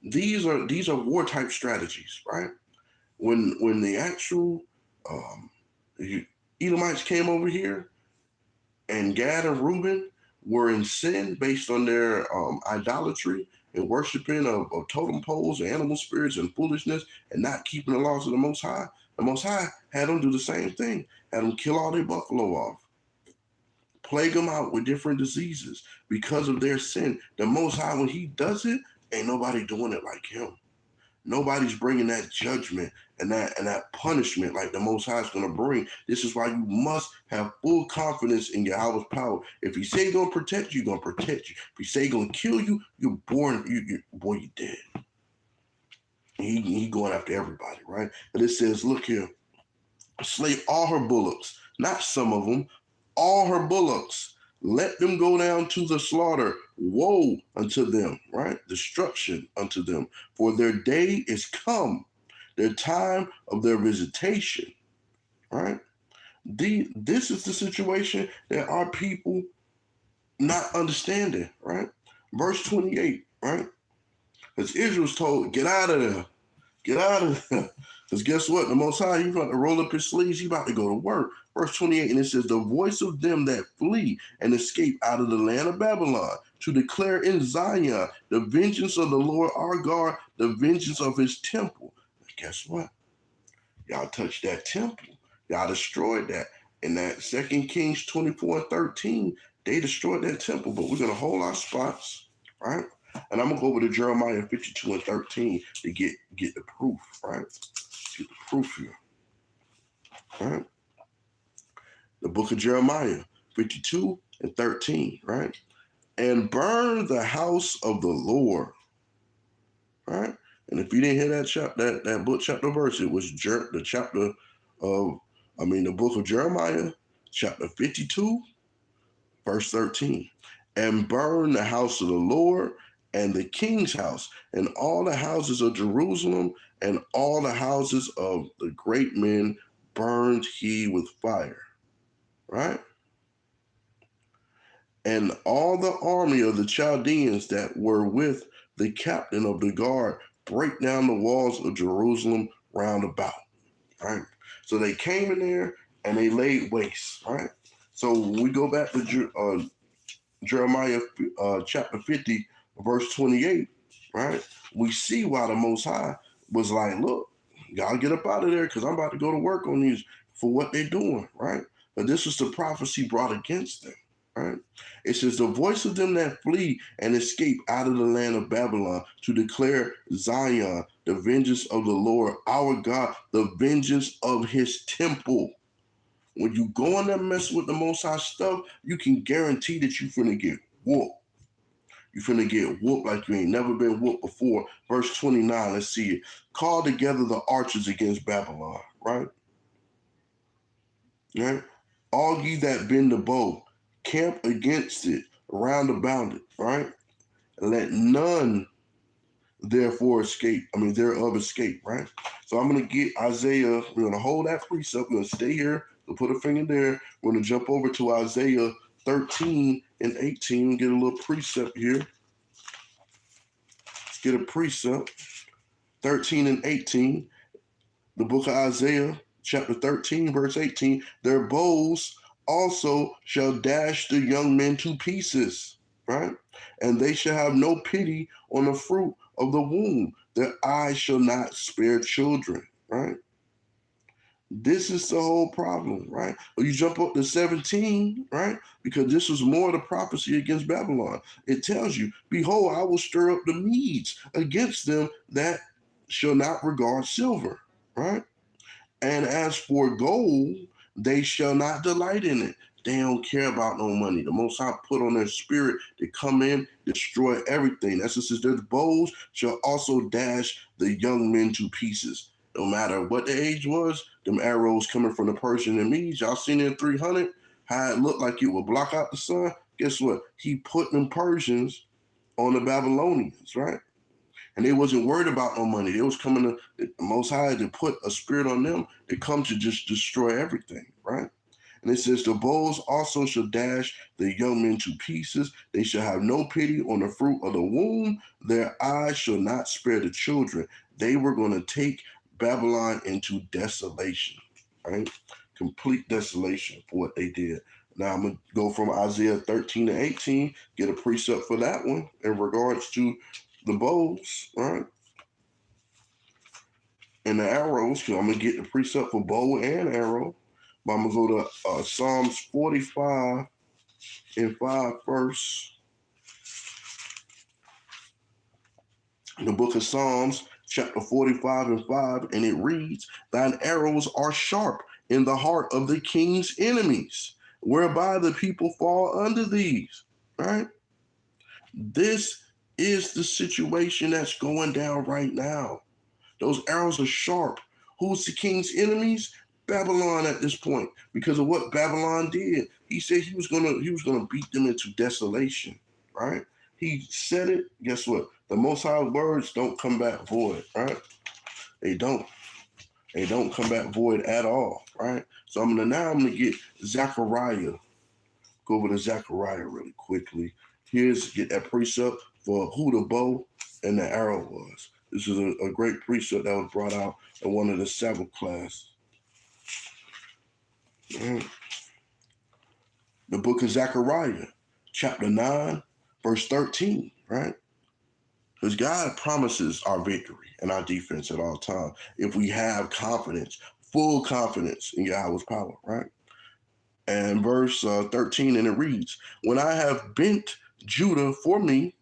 These are war type strategies, right? When the actual Edomites came over here, and Gad and Reuben were in sin based on their idolatry and worshiping of totem poles and animal spirits and foolishness and not keeping the laws of the Most High. The Most High had them do the same thing, had them kill all their buffalo off, plague them out with different diseases because of their sin. The Most High, when he does it, ain't nobody doing it like him. Nobody's bringing that judgment and that punishment like the Most High is going to bring. This is why you must have full confidence in Yahawah's power. If he say he's going to protect you, he's going to protect you. If he say he's going to kill you, you're born. You're dead. He going after everybody, right? And it says, look here, slay all her bullocks, not some of them, all her bullocks. Let them go down to the slaughter. Woe unto them, right? Destruction unto them. For their day is come, their time of their visitation, right? This is the situation that our people not understanding, right? Verse 28, right? Because Israel's told, get out of there. Get out of there. Because guess what? The Most High, he's about to roll up his sleeves. He's about to go to work. Verse 28, and it says, the voice of them that flee and escape out of the land of Babylon, to declare in Zion the vengeance of the Lord our God, the vengeance of his temple. But guess what? Y'all touched that temple. Y'all destroyed that. In that 2 Kings 24:13, they destroyed that temple. But we're going to hold our spots, right? And I'm going to go over to Jeremiah 52:13 to get the proof, right? Get the proof here, right? The book of Jeremiah 52:13, right? And burn the house of the Lord, right? And if you didn't hear that book chapter verse, it was the book of Jeremiah, chapter 52, verse 13. And burn the house of the Lord and the king's house and all the houses of Jerusalem and all the houses of the great men burned he with fire, right? and all the army of the Chaldeans that were with the captain of the guard break down the walls of Jerusalem round about. Right? So they came in there and they laid waste. Right? So when we go back to Jeremiah chapter 50, verse 28, right? We see why the Most High was like, look, y'all get up out of there because I'm about to go to work on these for what they're doing, right? But this was the prophecy brought against them, right? It says, the voice of them that flee and escape out of the land of Babylon to declare Zion, the vengeance of the Lord, our God, the vengeance of his temple. When you go in there messing with the Most High stuff, you can guarantee that you're finna get whooped. You're finna get whooped like you ain't never been whooped before. Verse 29, let's see it. Call together the archers against Babylon, right? Right? All ye that bend the bow, camp against it, round about it, right? Let none thereof escape, right? So I'm going to get Isaiah. We're going to hold that precept. We're going to stay here. We'll put a finger there. We're going to jump over to Isaiah 13 and 18 and get a little precept here. Let's get a precept. 13 and 18. The book of Isaiah, chapter 13, verse 18. Their bows also shall dash the young men to pieces, right? And they shall have no pity on the fruit of the womb. Their eyes shall not spare children, right? This is the whole problem, right? Or you jump up to 17, right? Because this was more of the prophecy against Babylon. It tells you, behold, I will stir up the Medes against them that shall not regard silver, right? And as for gold, they shall not delight in it. They don't care about no money. The Most High put on their spirit to come in, destroy everything. That's what it says. Their bows shall also dash the young men to pieces. No matter what the age was, them arrows coming from the Persian and Medes, y'all seen in 300, how it looked like it would block out the sun. Guess what? He put them Persians on the Babylonians, right? And they wasn't worried about no money. They was coming to the Most High to put a spirit on them to come to just destroy everything, right? And it says, the bows also shall dash the young men to pieces. They shall have no pity on the fruit of the womb. Their eyes shall not spare the children. They were going to take Babylon into desolation, right? Complete desolation for what they did. Now I'm going to go from Isaiah 13 to 18, get a precept for that one in regards to the bows, right? And the arrows, because I'm going to get the precept for bow and arrow. But I'm going to go to Psalms 45 and 5 first. The book of Psalms, chapter 45 and 5, and it reads, thine arrows are sharp in the heart of the king's enemies, whereby the people fall under these, right? This is the situation that's going down right now. Those arrows are sharp. Who's the king's enemies? Babylon at this point, because of what Babylon did. He said he was gonna beat them into desolation, right? He said it. Guess what? The Most High words don't come back void, right? They don't. They don't come back void at all, right? So I'm gonna get Zechariah. Go over to Zechariah really quickly. Get that precept for who the bow and the arrow was. This is a great precept that was brought out in one of the Sabbath class. The book of Zechariah, chapter 9, verse 13, right? Because God promises our victory and our defense at all times if we have confidence, full confidence in Yahweh's power, right? And verse 13, and it reads, when I have bent Judah for me,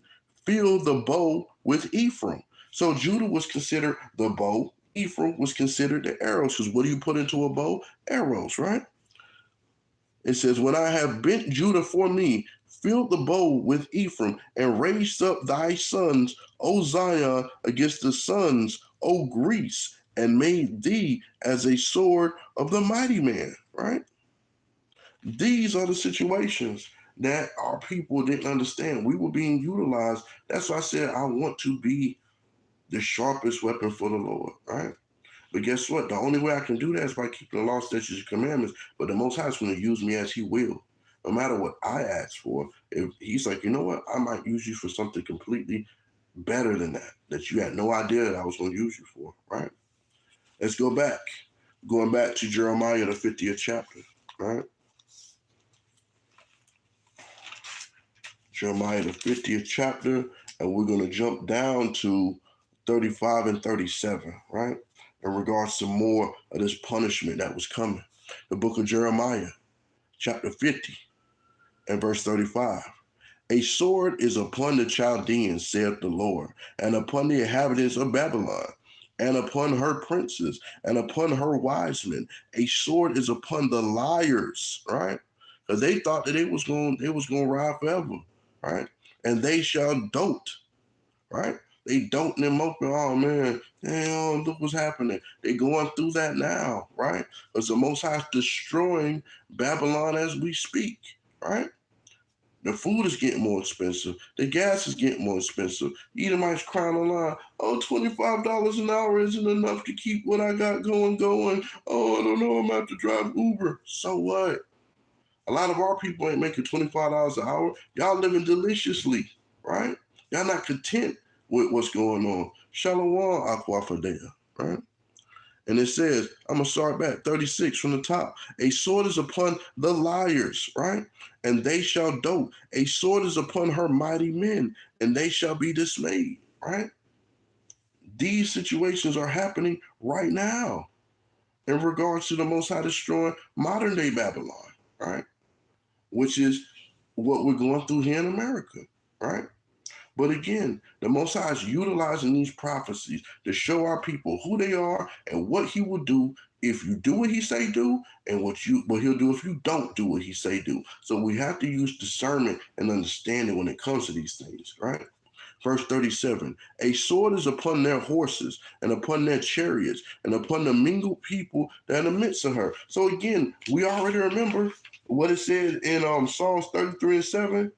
fill the bow with Ephraim. So Judah was considered the bow. Ephraim was considered the arrows. Because what do you put into a bow? Arrows, right? It says, when I have bent Judah for me, filled the bow with Ephraim, and raised up thy sons, O Zion, against the sons, O Greece, and made thee as a sword of the mighty man, right? These are the situations that our people didn't understand. We were being utilized. That's why I said I want to be the sharpest weapon for the Lord, right? But guess what? The only way I can do that is by keeping the law, statutes, and commandments. But the Most High is going to use me as He will. no matter what I ask for, if he's like, you know what, I might use you for something completely better than that you had no idea that I was going to use you for, right? Let's go back. Going back to Jeremiah, the 50th chapter, right? Jeremiah, the 50th chapter, and we're going to jump down to 35 and 37, right? In regards to more of this punishment that was coming. The book of Jeremiah, chapter 50 and verse 35. A sword is upon the Chaldeans, saith the Lord, and upon the inhabitants of Babylon, and upon her princes, and upon her wise men. A sword is upon the liars, right? Because they thought that it was going to ride forever, right? And they shall dote, right? They doting them open. Oh man, damn, look what's happening. They going through that now, right? Because the Most High is destroying Babylon as we speak, right? The food is getting more expensive. The gas is getting more expensive. Edomites crying online, oh, $25 an hour isn't enough to keep what I got going. Oh, I don't know, I'm about to drive Uber. So what? A lot of our people ain't making $25 an hour. Y'all living deliciously, right? Y'all not content with what's going on. Shalom, Aquafadea, right? And it says, I'm going to start back, 36 from the top. A sword is upon the liars, right? And they shall dote. A sword is upon her mighty men, and they shall be dismayed, right? These situations are happening right now in regards to the Most High destroying modern day Babylon, right? Which is what we're going through here in America, right? But again, the Most High is utilizing these prophecies to show our people who they are and what he will do if you do what he say do, and what he'll do if you don't do what he say do. So we have to use discernment and understanding when it comes to these things, right? Verse 37, a sword is upon their horses and upon their chariots and upon the mingled people that are in the midst of her. So again, we already remember what it said in Psalms 33 and 7.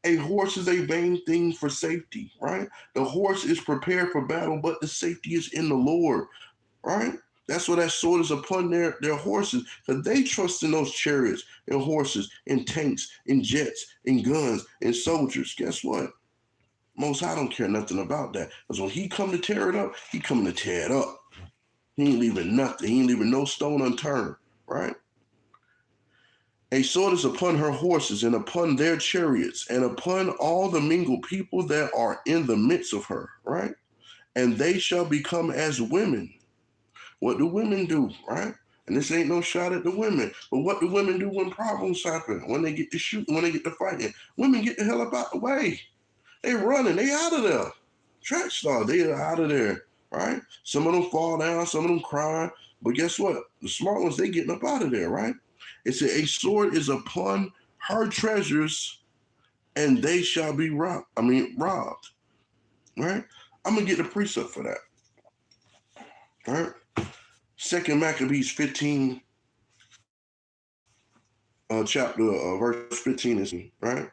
A horse is a vain thing for safety, right? The horse is prepared for battle, but the safety is in the Lord, right? That's what that sword is upon their horses, because they trust in those chariots and horses and tanks and jets and guns and soldiers. Guess what? Most High don't care nothing about that. Because when he come to tear it up, he coming to tear it up. He ain't leaving nothing. He ain't leaving no stone unturned, right? A sword is upon her horses and upon their chariots and upon all the mingled people that are in the midst of her, right? And they shall become as women. What do women do, right? And this ain't no shot at the women, but what do women do when problems happen? When they get to shooting, when they get to fighting? Women get the hell up out the way. They running, they out of there. Track star, they are out of there, right? Some of them fall down, some of them crying, but guess what? The smart ones, they getting up out of there, right? It said, a sword is upon her treasures, and they shall be robbed, right? I'm going to get the precept for that, right? 2 Maccabees 15, verse 15 is, right?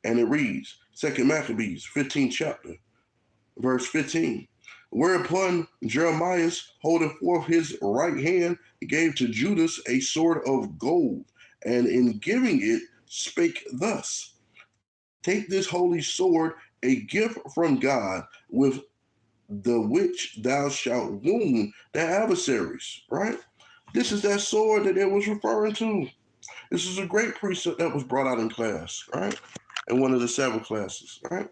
And it reads, 2 Maccabees 15 chapter, verse 15. Whereupon Jeremiah, holding forth his right hand, gave to Judas a sword of gold, and in giving it spake thus, take this holy sword, a gift from God, with the which thou shalt wound the adversaries, right? This is that sword that it was referring to. This is a great precept that was brought out in class, right? In one of the Sabbath classes, right?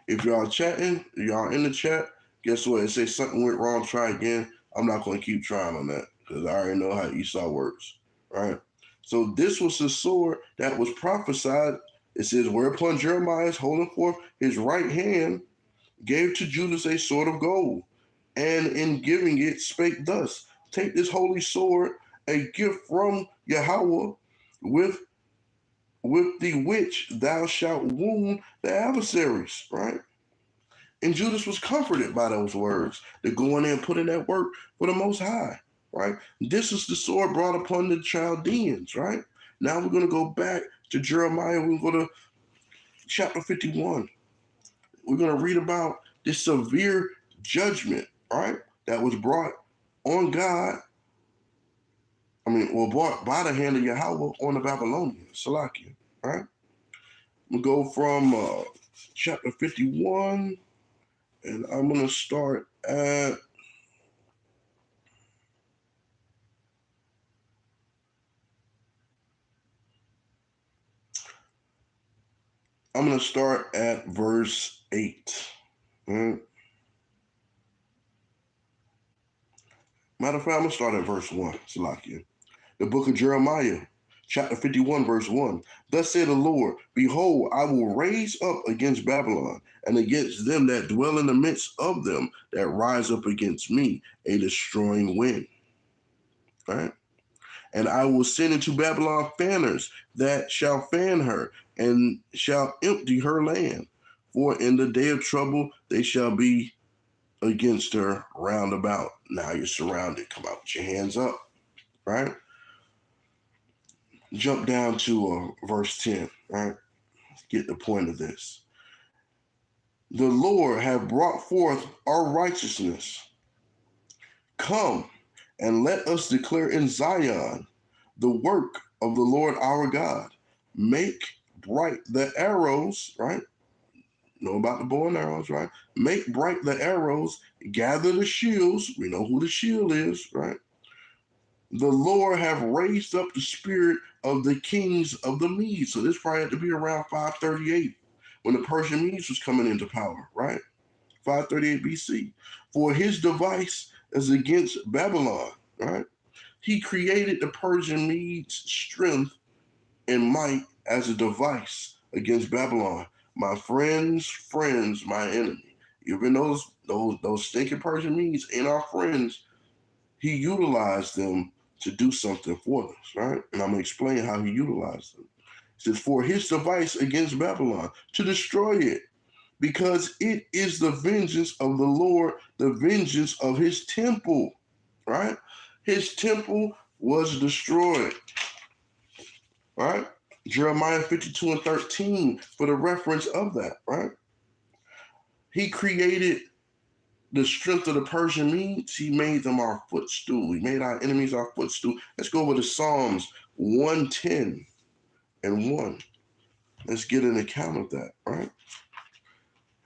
If y'all chatting, y'all in the chat, guess what? It says something went wrong, try again. I'm not going to keep trying on that because I already know how Esau works, right? So this was the sword that was prophesied. It says, whereupon Jeremiah, holding forth his right hand, gave to Judas a sword of gold, and in giving it spake thus, take this holy sword, a gift from Yahawah, with the which thou shalt wound the adversaries, right? And Judas was comforted by those words to go in there and put in that work for the Most High, right? This is the sword brought upon the Chaldeans, right? Now we're going to go back to Jeremiah. We're going to go to chapter 51. We're going to read about this severe judgment, right, that was brought on God brought by the hand of Yahweh on the Babylonians, Salakia, right? We'll go from chapter 51, and I'm going to start at verse 8. Right? Matter of fact, I'm going to start at verse 1, Salakia. The book of Jeremiah, chapter 51, verse 1. Thus said the Lord, behold, I will raise up against Babylon and against them that dwell in the midst of them that rise up against me a destroying wind. Right? And I will send into Babylon fanners that shall fan her and shall empty her land. For in the day of trouble they shall be against her round about. Now you're surrounded. Come out with your hands up. Right? Jump down to verse 10. Right? Get the point of this. The Lord hath brought forth our righteousness. Come and let us declare in Zion the work of the Lord our God. Make bright the arrows, right? Know about the bow and arrows, right? Make bright the arrows, gather the shields. We know who the shield is, right? The Lord have raised up the spirit of the kings of the Medes. So this probably had to be around 538 when the Persian Medes was coming into power, right? 538 BC. For his device is against Babylon, right? He created the Persian Medes' strength and might as a device against Babylon. My friends, my enemy. Even those stinking Persian Medes ain't our friends. He utilized them to do something for us, right? And I'm going to explain how he utilized them. It says, for his device against Babylon, to destroy it, because it is the vengeance of the Lord, the vengeance of his temple, right? His temple was destroyed, right? Jeremiah 52 and 13 for the reference of that, right? He created the strength of the Persian Medes. He made them our footstool. He made our enemies our footstool. Let's go over to Psalms 110 and 1. Let's get an account of that, right?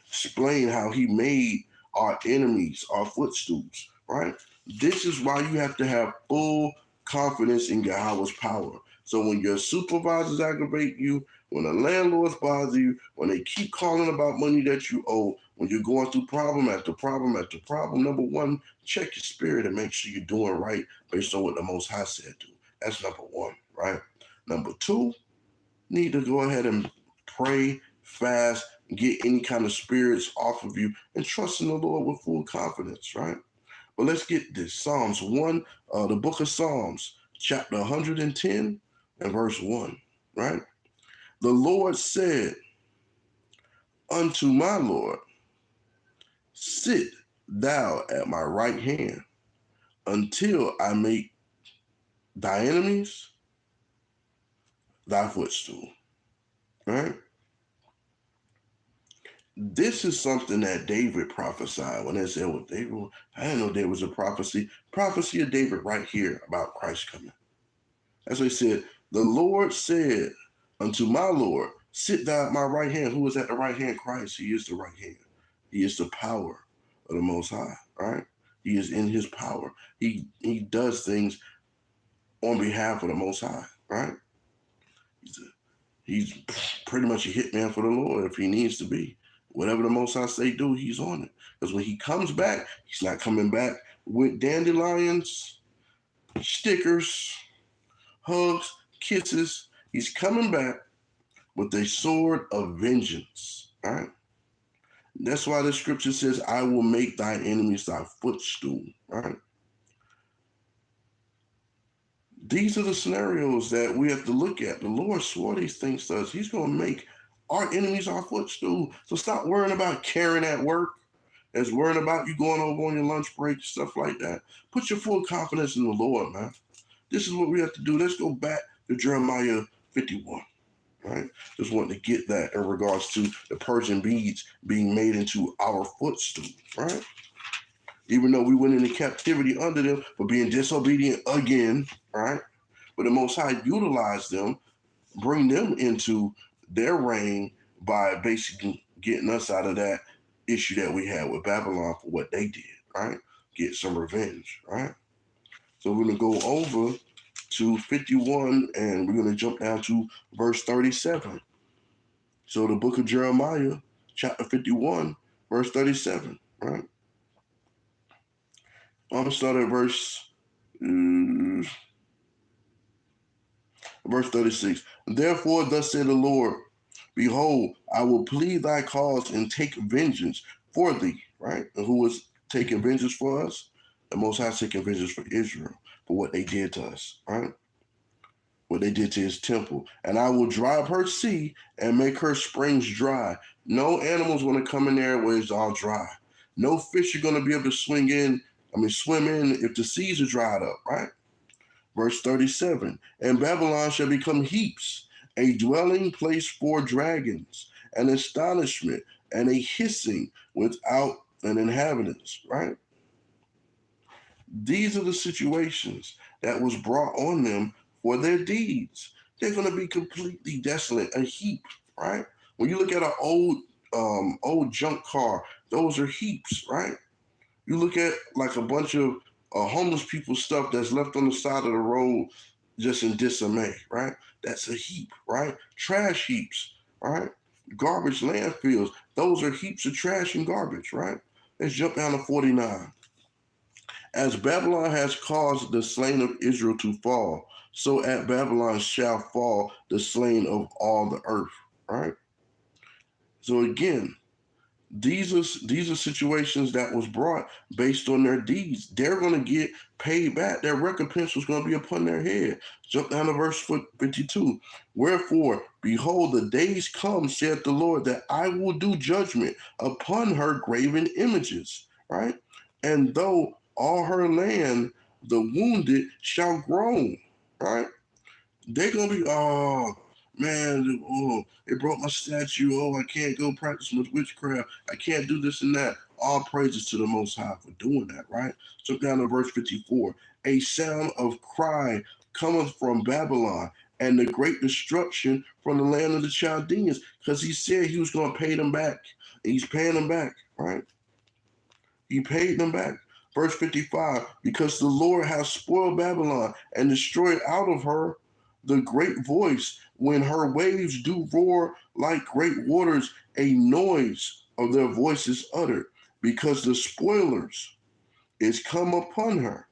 Explain how he made our enemies our footstools, right? This is why you have to have full confidence in Yahawah's power. So when your supervisors aggravate you, when the landlords bother you, when they keep calling about money that you owe, when you're going through problem after problem after problem, number one, check your spirit and make sure you're doing right based on what the Most High said do. That's number one, right? Number two, need to go ahead and pray, fast, get any kind of spirits off of you, and trust in the Lord with full confidence, right? But let's get this. Psalms 1, the book of Psalms, chapter 110 and verse 1, right? The Lord said unto my Lord, sit thou at my right hand until I make thy enemies thy footstool, right? This is something that David prophesied when they said, well, David, I didn't know there was a prophecy of David right here about Christ coming. As I said, the Lord said unto my Lord, sit thou at my right hand. Who is at the right hand? Christ. He is the right hand. He is the power of the Most High, right? He is in his power. He does things on behalf of the Most High, right? He's pretty much a hitman for the Lord if he needs to be. Whatever the Most High say do, he's on it. Because when he comes back, he's not coming back with dandelions, stickers, hugs, kisses. He's coming back with a sword of vengeance. All right? That's why the scripture says, I will make thine enemies thy footstool. Right? These are the scenarios that we have to look at. The Lord swore these things to us. He's going to make our enemies our footstool. So stop worrying about caring at work. As worrying about you going over on your lunch break, stuff like that. Put your full confidence in the Lord, man. This is what we have to do. Let's go back to Jeremiah 51, right? Just wanted to get that in regards to the Persian beads being made into our footstool, right? even though we went into captivity under them for being disobedient again, right? But the Most High utilized them, bring them into their reign by basically getting us out of that issue that we had with Babylon for what they did, right? Get some revenge, right? So we're going to go over to 51 and we're going to jump down to verse 37. So the book of Jeremiah, chapter 51, verse 37, right? I'm going to start at verse 36. Therefore, thus said the Lord, behold, I will plead thy cause and take vengeance for thee, right? And who was taking vengeance for us? The Most High taking vengeance for Israel, for what they did to us, right? What they did to his temple. And I will dry up her sea and make her springs dry. No animal's going to come in there where it's all dry. No fish are going to be able to swim in if the seas are dried up, right? Verse 37, and Babylon shall become heaps, a dwelling place for dragons, an astonishment and a hissing without an inhabitants, right? These are the situations that was brought on them for their deeds. They're going to be completely desolate, a heap, right? When you look at an old junk car, those are heaps, right? You look at like a bunch of homeless people stuff that's left on the side of the road just in disarray, right? That's a heap, right? Trash heaps, right? Garbage landfills, those are heaps of trash and garbage, right? Let's jump down to 49. As Babylon has caused the slain of Israel to fall, so at Babylon shall fall the slain of all the earth, right? So again, these are situations that was brought based on their deeds. They're going to get paid back. Their recompense was going to be upon their head. Jump down to verse 52. Wherefore, behold, the days come, saith the Lord, that I will do judgment upon her graven images, right? And though all her land, the wounded shall groan, right? They're going to be, oh, man, oh, it broke my statue. Oh, I can't go practice my witchcraft. I can't do this and that. All praises to the Most High for doing that, right? Jump down to verse 54. A sound of cry cometh from Babylon, and the great destruction from the land of the Chaldeans, because he said he was going to pay them back. And he's paying them back, right? He paid them back. Verse 55, because the Lord has spoiled Babylon and destroyed out of her the great voice, when her waves do roar like great waters, a noise of their voices uttered, because the spoilers is come upon her,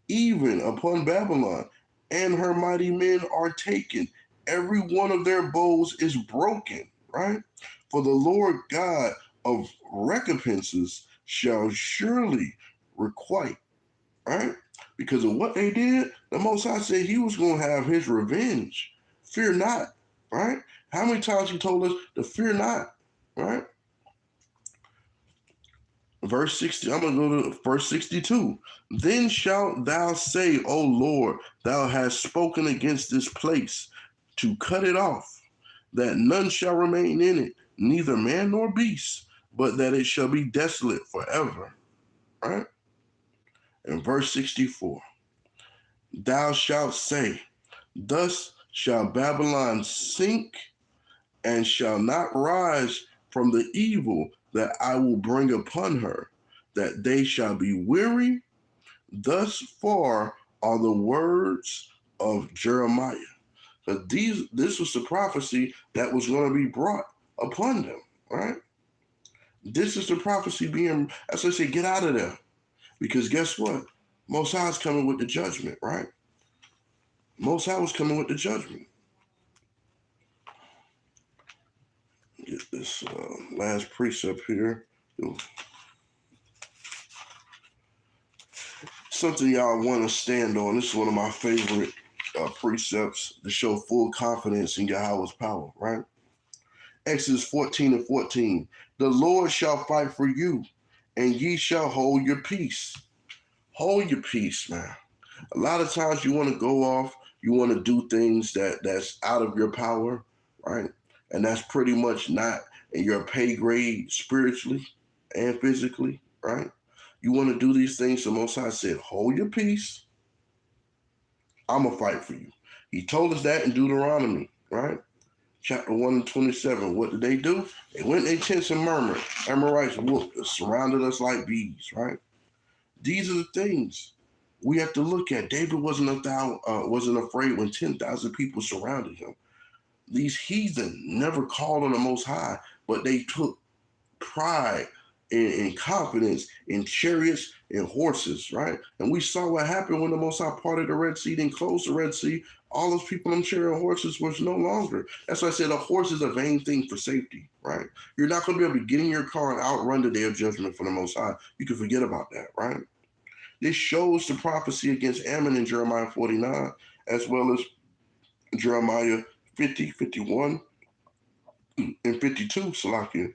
even upon Babylon, and her mighty men are taken. Every one of their bows is broken, right? For the Lord God of recompenses shall surely requite, right? Because of what they did, the Most High said he was going to have his revenge. Fear not, right? How many times he told us to fear not, right? Verse 60, I'm going to go to verse 62. Then shalt thou say, O Lord, thou hast spoken against this place to cut it off, that none shall remain in it, neither man nor beast, but that it shall be desolate forever, right? And verse 64. Thou shalt say, thus shall Babylon sink and shall not rise from the evil that I will bring upon her, that they shall be weary. Thus far are the words of Jeremiah. But this was the prophecy that was going to be brought upon them, right? This is the prophecy being, as I say, get out of there. Because guess what? Most High is coming with the judgment, right? Most High was coming with the judgment. Get this last precept here. Something y'all want to stand on. This is one of my favorite precepts to show full confidence in Yahawah's power, right? Exodus 14:14. The Lord shall fight for you, and ye shall hold your peace. Hold your peace, man. A lot of times you want to go off, you want to do things that's out of your power, right? And that's pretty much not in your pay grade spiritually and physically, right? You want to do these things, the Most High said, hold your peace. I'm going to fight for you. He told us that in Deuteronomy, right? Chapter 1 and 27. What did they do? They went in their tents and murmured. Amorites whooped us, surrounded us like bees, right? These are the things we have to look at. David wasn't afraid when 10,000 people surrounded him. These heathen never called on the Most High, but they took pride and confidence in chariots and horses, right? And we saw what happened when the Most High parted the Red Sea and closed the Red Sea. All those people on chariot and horses was no longer. That's why I said a horse is a vain thing for safety, right? You're not going to be able to get in your car and outrun the day of judgment for the Most High. You can forget about that, right? This shows the prophecy against Ammon in Jeremiah 49, as well as Jeremiah 50, 51, and 52, Salakia.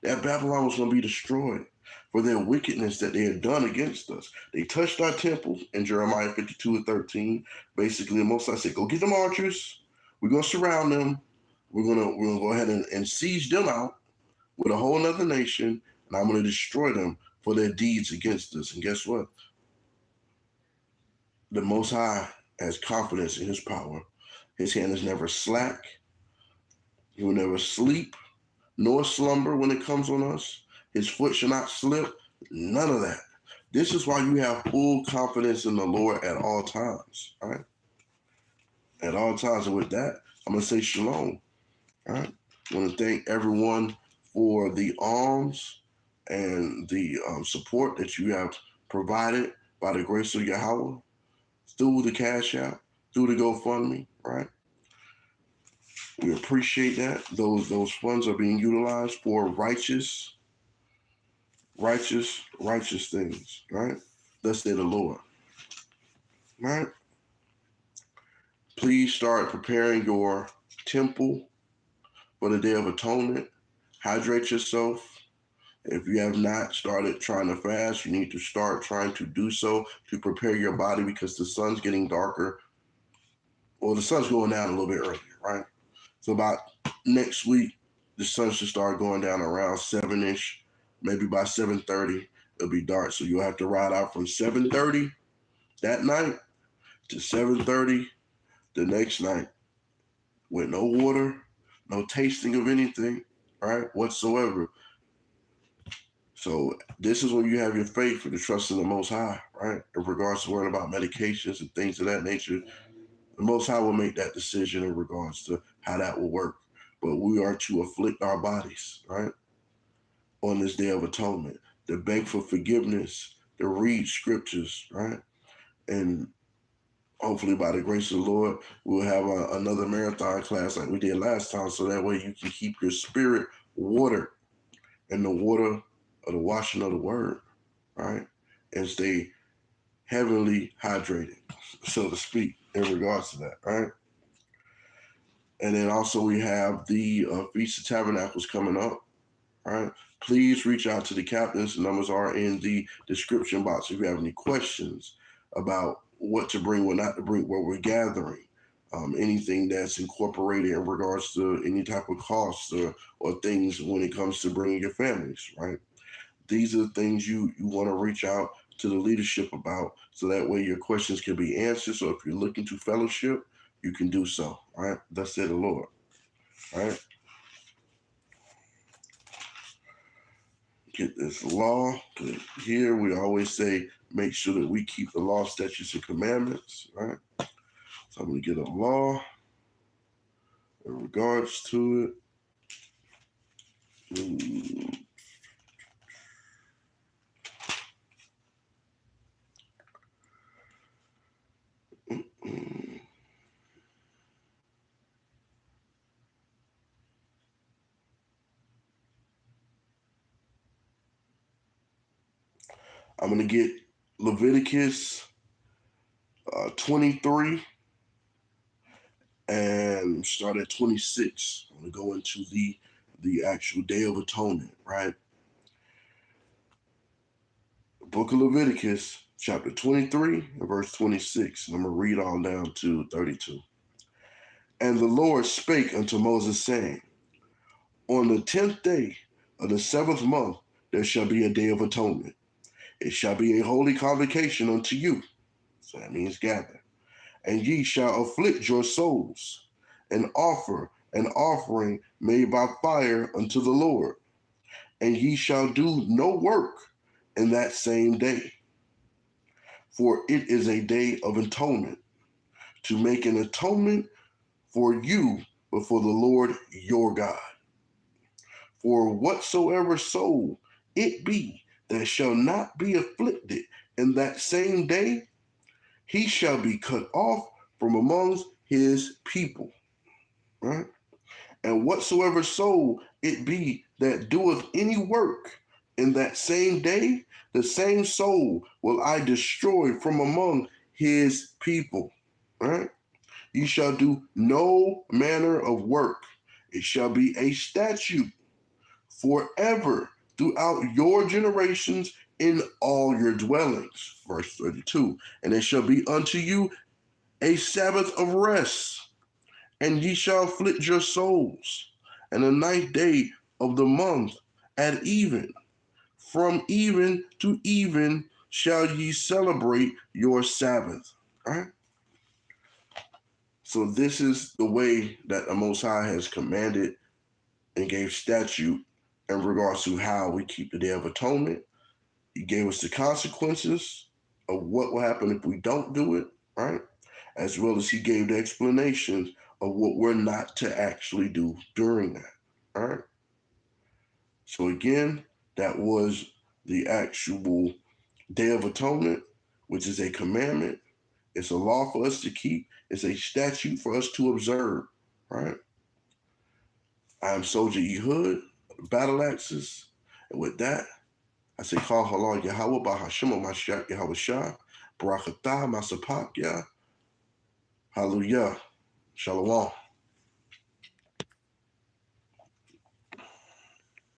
That Babylon was going to be destroyed for their wickedness that they had done against us. They touched our temples in Jeremiah 52 and 13. Basically, the Most High said, go get them archers. We're going to surround them. We're going to go ahead and siege them out with a whole other nation, and I'm going to destroy them for their deeds against us. And guess what? The Most High has confidence in his power. His hand is never slack. He will never sleep nor slumber when it comes on us. His foot shall not slip. None of that. This is why you have full confidence in the Lord at all times. All right? At all times. And with that, I'm going to say shalom. All right? I want to thank everyone for the alms and the support that you have provided by the grace of Yahweh through the Cash App, through the GoFundMe, right? We appreciate that. Those funds are being utilized for righteous things, right? Thus say the Lord, right? Please start preparing your temple for the Day of Atonement. Hydrate yourself. If you have not started trying to fast, you need to start trying to do so to prepare your body because the sun's getting darker. Well, the sun's going down a little bit earlier, right? So about next week, the sun should start going down around 7-ish. Maybe by 7:30, it'll be dark. So you'll have to ride out from 7:30 that night to 7:30 the next night with no water, no tasting of anything, right, whatsoever. So this is when you have your faith for the trust in the Most High, right? In regards to worrying about medications and things of that nature, the Most High will make that decision in regards to how that will work. But we are to afflict our bodies, right, on this Day of Atonement, to beg for forgiveness, to read scriptures, right? And hopefully by the grace of the Lord, we'll have another marathon class like we did last time, so that way you can keep your spirit watered in the water of the washing of the word, right? And stay heavenly hydrated, so to speak, in regards to that, right? And then also we have the Feast of Tabernacles coming up, right? Please reach out to the captains. The numbers are in the description box if you have any questions about what to bring, what not to bring, what we're gathering, anything that's incorporated in regards to any type of costs or things when it comes to bringing your families, right? These are the things you want to reach out to the leadership about, so that way your questions can be answered. So if you're looking to fellowship, you can do so, right? Thus said the Lord, right? Get this law. Here we always say, make sure that we keep the law, statutes, and commandments, right? So I'm going to get a law in regards to it. I'm going to get Leviticus 23 and start at 26. I'm going to go into the actual Day of Atonement, right? The book of Leviticus, chapter 23 and verse 26. And I'm going to read all down to 32. And the Lord spake unto Moses, saying, on the 10th day of the 7th month there shall be a Day of Atonement. It shall be a holy convocation unto you. So that means gather. And ye shall afflict your souls, and offer an offering made by fire unto the Lord. And ye shall do no work in that same day. For it is a day of atonement, to make an atonement for you before the Lord your God. For whatsoever soul it be that shall not be afflicted in that same day, he shall be cut off from amongst his people. Right? And whatsoever soul it be that doeth any work in that same day, the same soul will I destroy from among his people. Right? Ye shall do no manner of work. It shall be a statute forever throughout your generations in all your dwellings. Verse 32. And it shall be unto you a Sabbath of rest, and ye shall afflict your souls, and the ninth day of the month at even. From even to even shall ye celebrate your Sabbath. All right? So this is the way that the Most High has commanded and gave statute in regards to how we keep the Day of Atonement. He gave us the consequences of what will happen if we don't do it, right? As well as he gave the explanations of what we're not to actually do during that, all right? So again, that was the actual Day of Atonement, which is a commandment. It's a law for us to keep. It's a statute for us to observe, right? I am Soldier Ehud, Battle Axes, and with that, I say, call halal Yahawah, Bahashima, Mashiach, Yahweh Shah, Barakatah, Masapak, Yah, Hallelujah, Shalom.